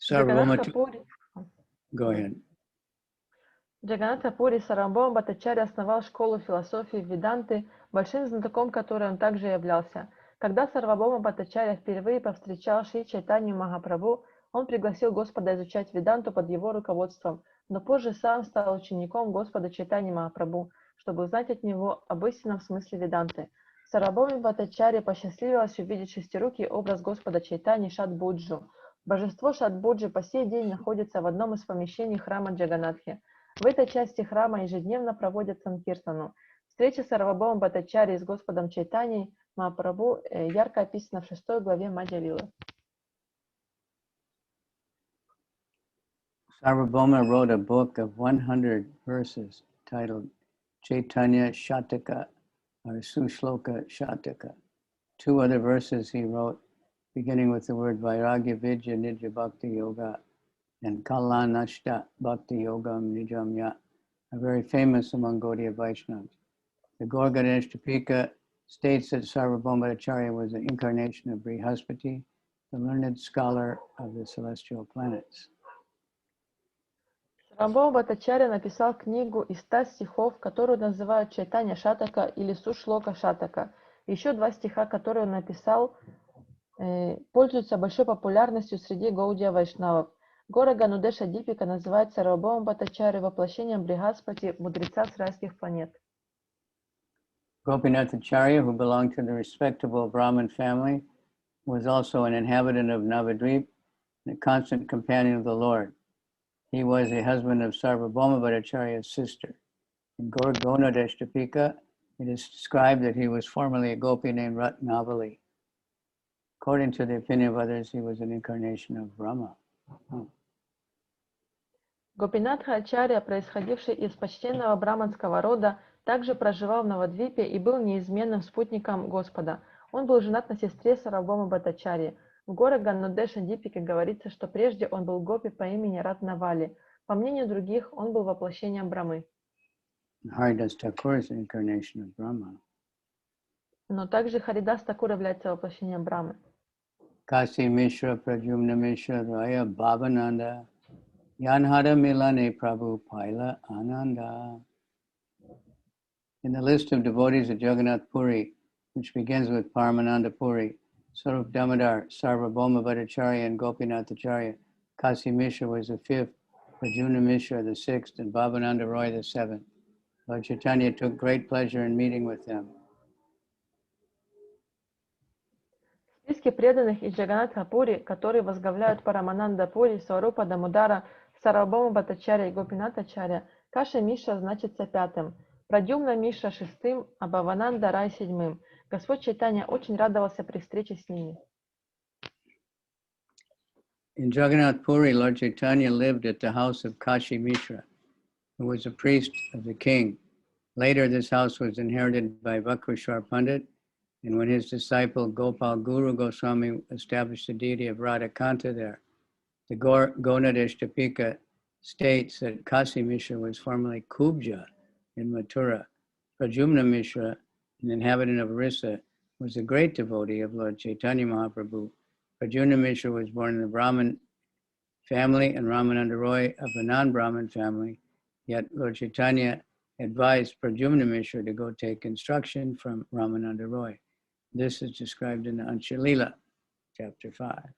Sarvabhauma, go ahead. Джаганатха Пури Сарвабхаума Бхаттачарья основал школу философии Веданты, большим знатоком которой он также являлся. Когда Сарвабхаума Бхаттачарья впервые повстречал Шри Чайтанью Махапрабху, он пригласил Господа изучать Веданту под его руководством, но позже сам стал учеником Господа Чайтаньи Махапрабху, чтобы узнать от него об истинном смысле Веданты. Сарвабхауме Бхаттачарье посчастливилось увидеть шестирукий образ Господа Чайтаньи Шадбуджу. Божество Шадбуджи по сей день находится в одном из помещений храма Джаганатхи. В этой части храма ежедневно проводят санкиртану. Встреча Сарвабхаума Бхаттачарьи с Господом Чайтаньей Махапрабху ярко описана в 6 главе Ади-лилы. Sarvabhauma wrote a book of 100 verses titled Caitanya-caritāmṛta or Sushloka Shataka. 2 other verses he wrote beginning with the word Vairagya Vidya Nidya Bhakti Yoga and Kalanashta Bhakti Yogam Nijamya are very famous among Gaudiya Vaishnavas. The Gaur-Ganeshtapika states that Sarvabhauma Bhattacharya was an incarnation of Brihaspati, the learned scholar of the celestial planets. Сарвабхаума Бхаттачарья написал книгу из 100 стихов, которую называют Чайтанья-Шатака или Сушлока Шатака. Еще 2 стиха, которые он написал, пользуются большой популярностью среди Гаудия Вайшнавов. Гора Ганудеша Дипика называет Сарвабхаума Бхаттачарья воплощением Бригаспати, мудреца с райских планет. Gopinathacharya, who belonged to the respectable Brahmin family, was also an inhabitant of Navadvip and a constant companion of the Lord. He was a husband of Sarvabhauma Bhattacharya's sister. In Gaur-Ganeshtapika, it is described that he was formerly a gopi named Ratnavali. According to the opinion of others, he was an incarnation of Brahma. Гопинатха Ачарья, происходивший из почтенного браманского рода, также проживал в Навадвипе и был неизменным спутником Господа. Он был женат на сестре Сарвабхаума Бхаттачарьи. В горах Ганудеша Дипике говорится, что прежде он был гопи по имени Ратнавали. По мнению других, он был воплощением Брамы. Haridas Thakur is an incarnation of Brahma. Но также Харидас Такур является воплощением Брамы. Kasi Mishra, Pradyumna Mishra, Raya Bhavananda, Yanhara Milane Prabhu Paila Ananda. In the list of devotees of Jagannath Puri, which begins with Paramananda Puri, Sarup Damodar, Sarvabhauma Bhattacharya, and Gopinathacharya, Kasi Mishra was the 5th, Pradyumna Mishra the 6th, and Bhavananda Roy the 7th. Lord Chaitanya took great pleasure in meeting with them. В списке преданных из Джаганатха Пури, которые возглавляют Парамананда Пури, Сварупа Дамодара, Сарвабхаума Бхаттачаря и Гопинатачаря, Каша Мишра значится 5-м, Прадюмна Мишра 6-м, а Бхавананда Рай 7-м. Господь Чайтанья очень радовался при встрече с ними. In Jagannath Puri, Lord Chaitanya lived at the house of Kashi Mishra, who was a priest of the king. Later, this house was inherited by Vakreshwar Pandit, and when his disciple Gopal Guru Goswami established the deity of Radhakanta there, the Gaur-Ganeshtapika states that Kasi Mishra was formerly Kubja in Mathura. Pradyumna Mishra, an inhabitant of Orissa, was a great devotee of Lord Chaitanya Mahaprabhu. Pradyumna Mishra was born in a Brahmin family and Ramananda Roy of a non-Brahmin family, yet Lord Chaitanya advised Pradyumna Mishra to go take instruction from Ramananda Roy. This is described in the Adi-lila, chapter 5.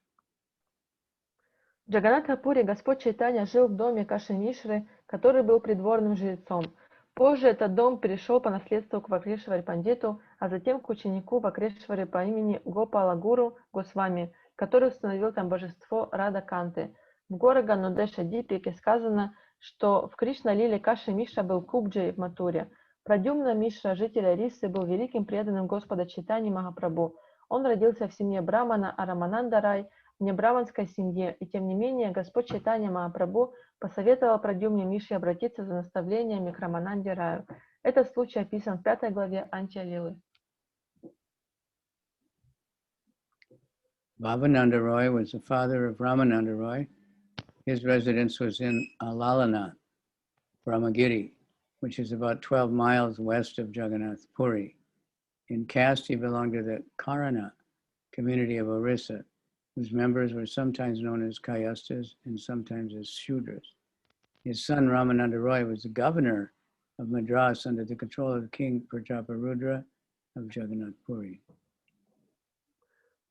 В Джаганатха-пуре Господь Чайтанья жил в доме Каши Мишры, который был придворным жрецом. Позже этот дом перешел по наследству к Вакрешваре Пандиту, а затем к ученику Вакрешваре по имени Гопала Гуру Госвами, который установил там божество Радаканты. В горе Ганудеша Дипике сказано, что в Кришна-лиле Каши Мишра был Кубджей в Матуре. Прадюмна Мишра, житель Орисы, был великим преданным Господа Чайтаньи Махапрабху. Он родился в семье Брамана, а Рамананда Рай в небраманской семье, и тем не менее Господь Чайтанья Махапрабху посоветовал Прадюмне Мише обратиться за наставлениями к Рамананде Раю. Этот случай описан в 5 главе Ади-лилы. Bhavananda Roy was the father of Ramananda Roy. His residence was in Alalana, Brahmagiri, which is about 12 miles west of Jagannath Puri. In caste, he belonged to the Karana community of Orissa, whose members were sometimes known as Kayastas and sometimes as Shudras. His son Ramananda Roy was the governor of Madras under the control of King Prataparudra of Jagannath Puri.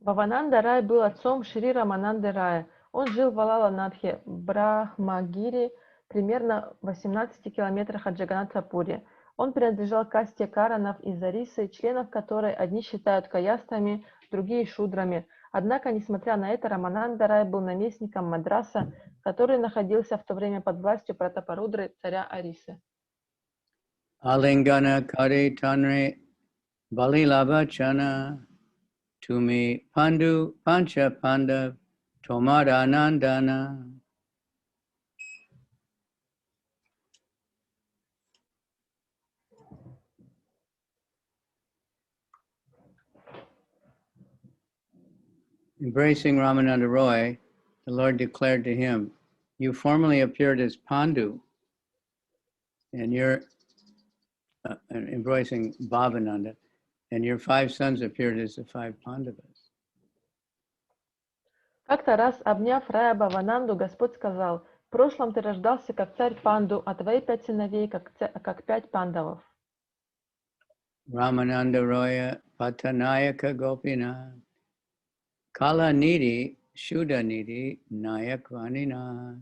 Бхавананда Рай был отцом Шри Рамананды Рая. Он жил в Алала-Надхе, Брахмагири, примерно в 18 километрах от Джаганатха-Пури. Он принадлежал касте Каранов из Арисы, членов которой одни считают каястами, другие шудрами. Однако, несмотря на это, Рамананда Рай был наместником Мадраса, который находился в то время под властью Пратапарудры, царя Арисы. Caitanya-caritāmṛta balilabhachana tumi pandu pancha pandav tomadanandana. Embracing Ramananda Roy, the Lord declared to him, "You formerly appeared as Pandu, and you're embracing Bhavananda, and your 5 sons appeared as the 5 Pandavas." Как-то раз, обняв Рая Бхавананду, Господь сказал: «В прошлом ты рождался как царь Панду, а твои 5 сыновей как 5 пандавов». Ramananda Roya Patanayaka Gopina Kala Nidhi Shuddha Nidhi Nayak Vanina.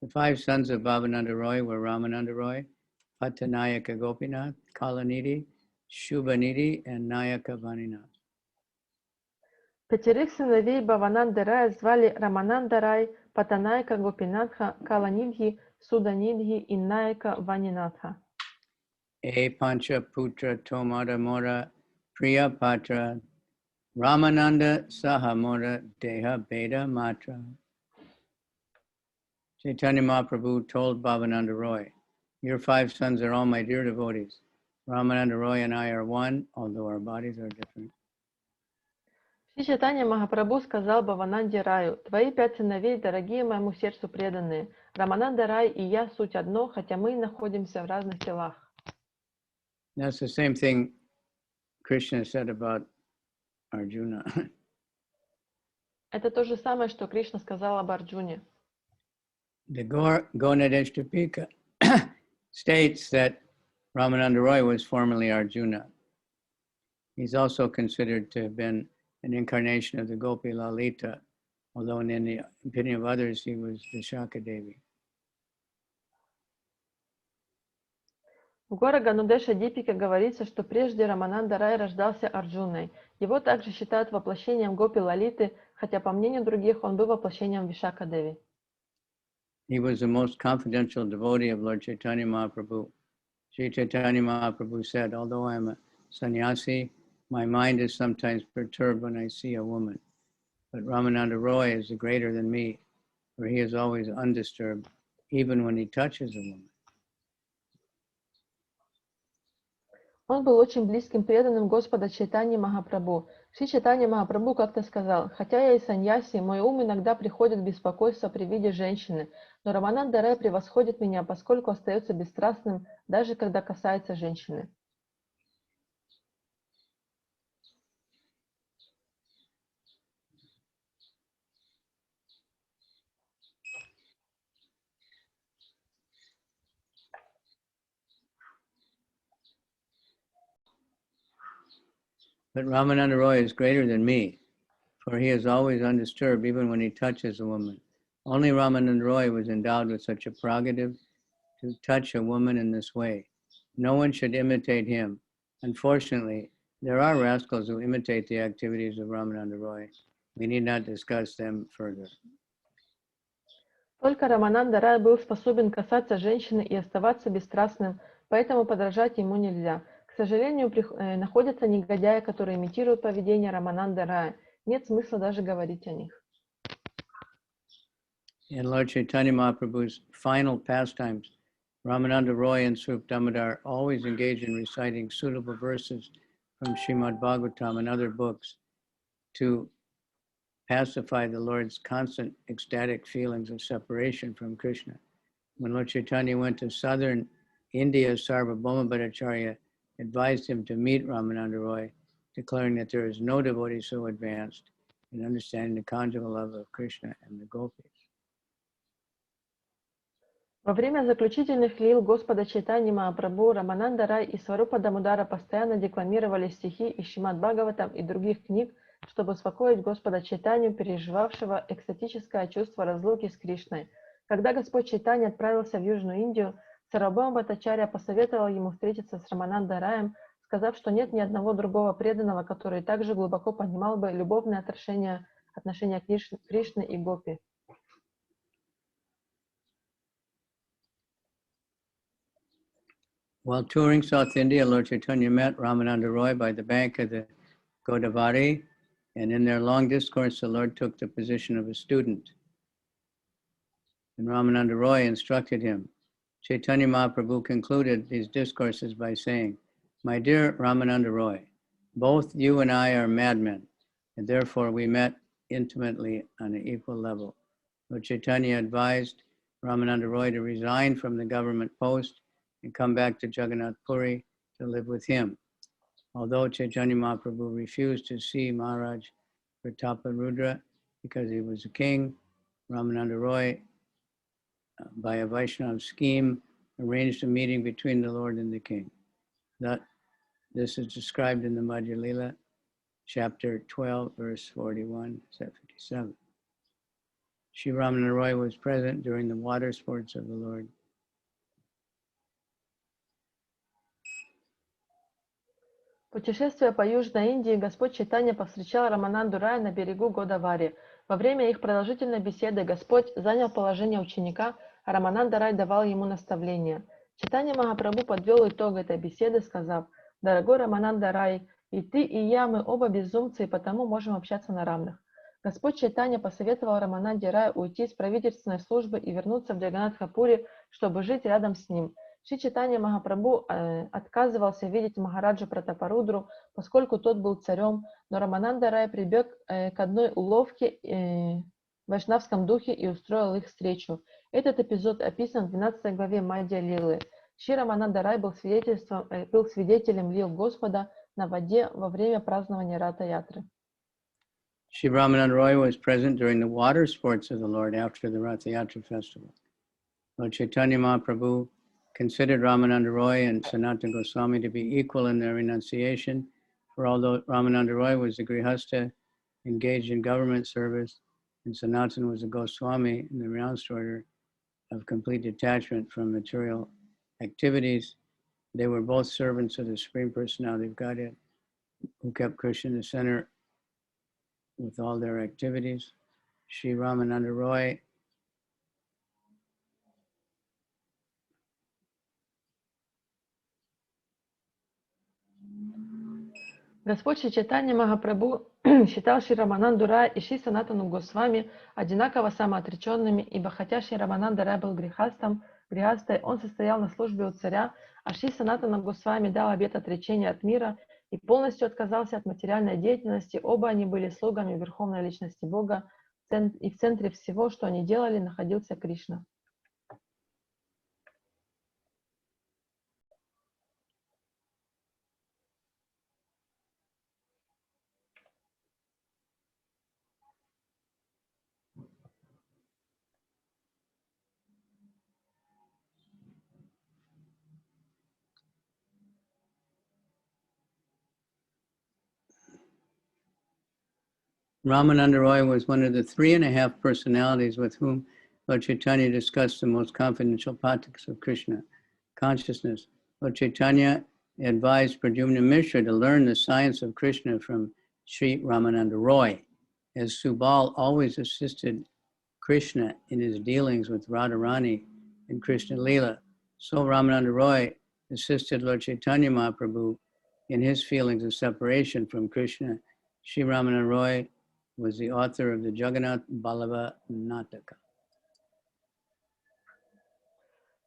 The 5 sons of Bhavananda Roy were Ramananda Roy, Patanayaka Gopinath, Kalanidhi, Shubhanidhi, and Nayaka Vaninath. 5 сыновей Бхавананды Рая звали Рамананда Рай, Патанайка Гопинатха, Каланидхи, Суданидхи и Наяка Ванинатха. E Pancha Putra Tomada Mora Priya Patra Ramananda Sahamora Deha Beda Matra. Chaitanya Mahaprabhu told Bhavananda Roy, "Your 5 sons are all my dear devotees. Ramananda Roy and I are one, although our bodies are different." Шри Чайтанья Махапрабху сказал Бхавананде Раю: «Твои 5 сыновей, дорогие моему сердцу преданные. Рамананда Рай и я суть одно, хотя мы находимся в разных телах». That's the same thing Krishna said about Arjuna. Это то же самое, что Кришна сказал об Арджуне. The Gonadeshtapika states that Ramananda Roy was formerly Arjuna. He's also considered to have been an incarnation of the Gopi Lalita, although in the opinion of others, he was Vishaka Devi. В Гора Ганудеша Дипике говорится, что прежде Рамананда Рай рождался Арджуной. Его также считают воплощением Гопи Лалиты, хотя по мнению других он был воплощением Вишака Деви. He was the most confidential devotee of Lord Chaitanya Mahaprabhu. Sri Chaitanya Mahaprabhu said, "Although I am a sannyasi, my mind is sometimes perturbed when I see a woman. But Ramananda Roy is greater than me, for he is always undisturbed, even when he touches a woman." Он был очень близким преданным Господа Чайтаньи Махапрабху. Шри Чайтанья Махапрабху как-то сказал: «Хотя я и саньяси, мой ум иногда приходит в беспокойство при виде женщины, но Рамананда Рай превосходит меня, поскольку остается бесстрастным, даже когда касается женщины». But Ramananda Roy is greater than me, for he is always undisturbed, even when he touches a woman. Only Ramananda Roy was endowed with such a prerogative to touch a woman in this way. No one should imitate him. Unfortunately, there are rascals who imitate the activities of Ramananda Roy. We need not discuss them further. Только Рамананда Рай был способен касаться женщины и оставаться бесстрастным, поэтому подражать ему нельзя. К сожалению, находятся негодяи, которые имитируют поведение Рамананда Рая. Нет смысла даже говорить о них. In Lord Chaitanya Mahaprabhu's final pastimes, Ramananda Roy and Swarup Damodar always engage in reciting suitable verses from Srimad Bhagavatam and other books to pacify the Lord's constant ecstatic feelings of separation from Krishna. When Lord Chaitanya went to southern India, Sarvabhauma Bhattacharya advised him to meet Ramananda Roy, declaring that there is no devotee so advanced in understanding the conjugal love of Krishna and the gopis. Во время заключительных лил Господа Чайтаньи Махапрабху Рамананда Рай и Сварупа Дамудара постоянно декламировали стихи из Шримад Бхагаватам и других книг, чтобы успокоить Господа Чайтанью, переживавшего экстатическое чувство разлуки с Кришной. Когда Господь Чайтанья отправился в Южную Индию, Сарвабхаума Бхаттачарья посоветовал ему встретиться с Рамананда Раем, сказав, что нет ни одного другого преданного, который также глубоко понимал бы любовные отношения Кришны и Гопи. While touring South India, Lord Chaitanya met Ramananda Roy by the bank of the Godavari, and in their long discourse, the Lord took the position of a student. And Ramananda Roy instructed him. Chaitanya Mahaprabhu concluded these discourses by saying, "My dear Ramananda Roy, both you and I are madmen, and therefore we met intimately on an equal level." Lord Chaitanya advised Ramananda Roy to resign from the government post and come back to Jagannath Puri to live with him. Although Chaitanya Mahaprabhu refused to see Maharaj Prataparudra because he was a king, Ramananda Roy, by a Vaishnava scheme, arranged a meeting between the Lord and the king. This is described in the Adi-lila, chapter 12, verse 41, 57. Sri Ramananda Roy was present during the water sports of the Lord. Путешествуя по Южной Индии, Господь Чайтанья повстречал Рамананду Рая на берегу Годавари. Во время их продолжительной беседы Господь занял положение ученика, а Рамананда Рай давал ему наставления. Чайтанья Махапрабху подвел итог этой беседы, сказав: «Дорогой Рамананда Рай, и ты, и я, мы оба безумцы, и потому можем общаться на равных». Господь Чайтанья посоветовал Рамананде Раю уйти с правительственной службы и вернуться в Джаганнатха-пури, чтобы жить рядом с ним. Шри Чайтанья Махапрабху отказывался видеть Махараджу Пратапарудру, поскольку тот был царем, но Рамананда Рай прибег к одной уловке в вайшнавском духе и устроил их встречу. Этот эпизод описан в 12 главе Ади-лилы. Шри Рамананда Рай был свидетелем лил Господа на воде во время празднования Рата-ятры. Shri Ramananda Roy was present during the water sports of the Lord after the Ratha Yatra festival. Lord Chaitanya Mahaprabhu considered Ramananda Roy and Sanatana Goswami to be equal in their renunciation, for although Ramananda Roy was a Grihastha engaged in government service, and Sanatana was a Goswami in the renounced order of complete detachment from material activities, they were both servants of the Supreme Personality of Godhead, who kept Krishna in the center with all their activities. Shri Ramananda Roy Господь Шри Чайтанья Махапрабху считал Шри Рамананду Рая и Шри Санатану Госвами одинаково самоотреченными, ибо хотя Шри Рамананда Рай был грихастой, он состоял на службе у царя, а Шри Санатана Госвами дал обет отречения от мира и полностью отказался от материальной деятельности. Оба они были слугами Верховной Личности Бога, и в центре всего, что они делали, находился Кришна. Ramananda Roy was one of the 3.5 personalities with whom Lord Chaitanya discussed the most confidential topics of Krishna consciousness. Lord Chaitanya advised Pradyumna Mishra to learn the science of Krishna from Sri Ramananda Roy, as Subal always assisted Krishna in his dealings with Radharani and Krishna Lila. So Ramananda Roy assisted Lord Chaitanya Mahaprabhu in his feelings of separation from Krishna. Sri Ramananda Roy was the author of the Jagannath Ballabha Nataka.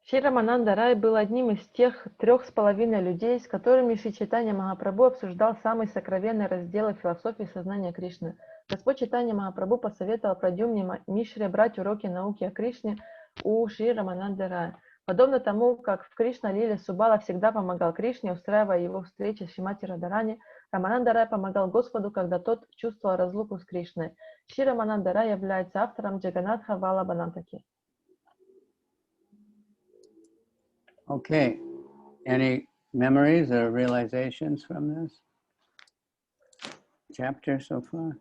Шри Рамананда Рай был одним из тех 3,5 людей, с которыми Шри Чайтанья Махапрабху обсуждал самые сокровенные разделы философии сознания Кришны. Господь Чайтанья Махапрабху посоветовал Прадьюмне Мишре брать уроки науки о Кришне у Шри Рамананда Рая. Подобно тому, как в Кришна-лиле Субала всегда помогал Кришне, устраивая его встречи с Шримати Радharani, Рамананда Рай помогал Господу, когда тот чувствовал разлуку с Кришной. Шри Рамананда Рай является автором Джаганнатха Валлабха Натаки. Okay. Any memories or realizations from this chapter so far?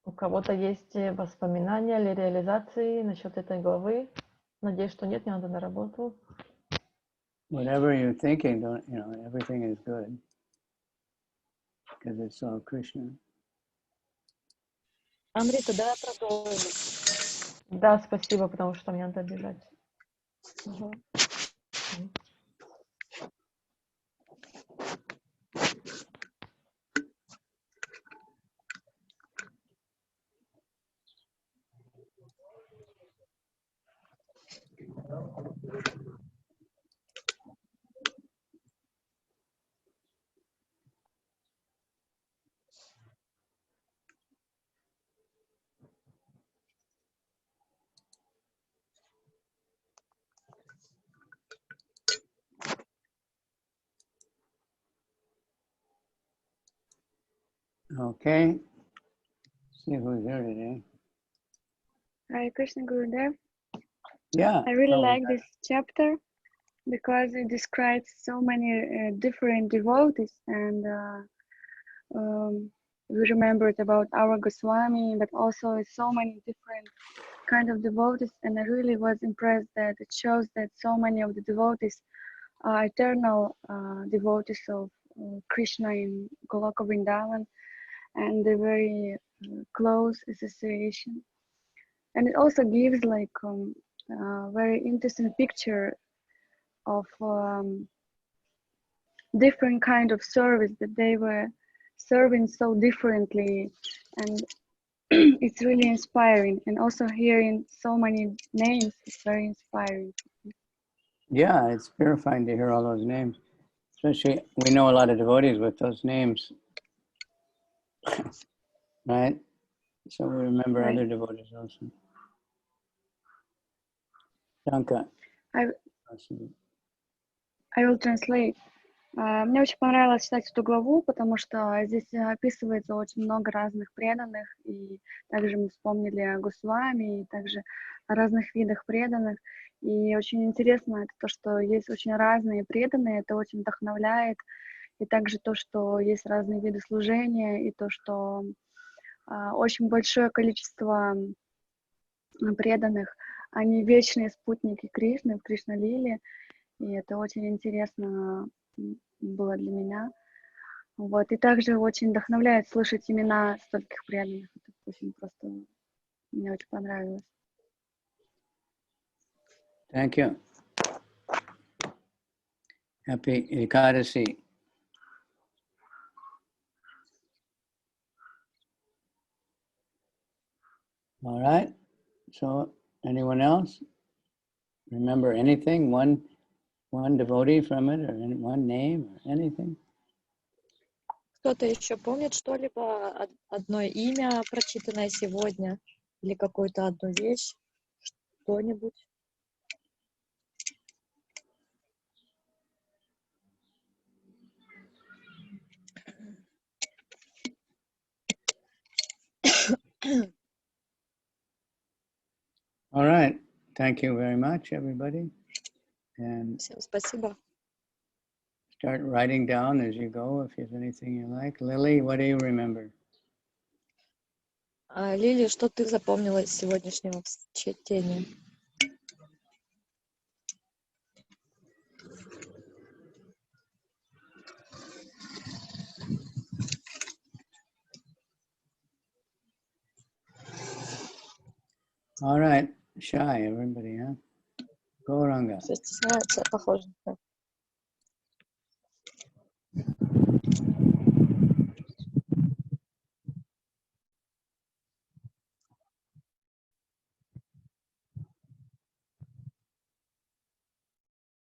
У кого-то есть воспоминания или реализации насчет этой главы? Надеюсь, что нет, мне надо на работу. Whatever you're thinking, don't, everything is good. Because it's all Krishna. Амрита, давай продолжим. Да, спасибо, потому что мне надо бежать. Угу. Okay. See who's here today. Hare Krishna Gurudev. Yeah. I really oh, like this chapter because it describes so many different devotees, and we remembered about our Goswami, but also so many different kind of devotees, and I really was impressed that it shows that so many of the devotees are eternal devotees of Krishna in Goloka Vrindavan, and a very close association. And it also gives like a very interesting picture of different kind of service that they were serving so differently, and it's really inspiring. And also hearing so many names is very inspiring. Yeah, it's purifying to hear all those names. Especially, we know a lot of devotees with those names. Right? So we remember Right. other devotees also. Danka. I will translate. Мне очень понравилось читать эту главу, потому что здесь описывается очень много разных преданных, и также мы вспомнили о Госвами, и также о разных видах преданных. И очень интересно это то, что есть очень разные преданные, это очень вдохновляет, и также то, что есть разные виды служения, и то, что очень большое количество преданных, они вечные спутники Кришны в Кришна-лиле, и это очень интересно было для меня. Вот. И также очень вдохновляет слышать имена стольких преданных. Это очень просто, мне очень понравилось. Thank you. Happy Ekadasi. All right. So, anyone else remember anything? One devotee from it, or one name, or anything? Кто-то еще помнит что-либо, одно имя, прочитанное сегодня, или какую-то одну вещь, что-нибудь? All right. Thank you very much, everybody. And Всем спасибо. start writing down as you go if there's anything you like. Lily, what do you remember? Лили, что ты запомнила из сегодняшнего чтения? All right. Shy, everybody, huh? Go, Ranga. Все стесняются, похоже.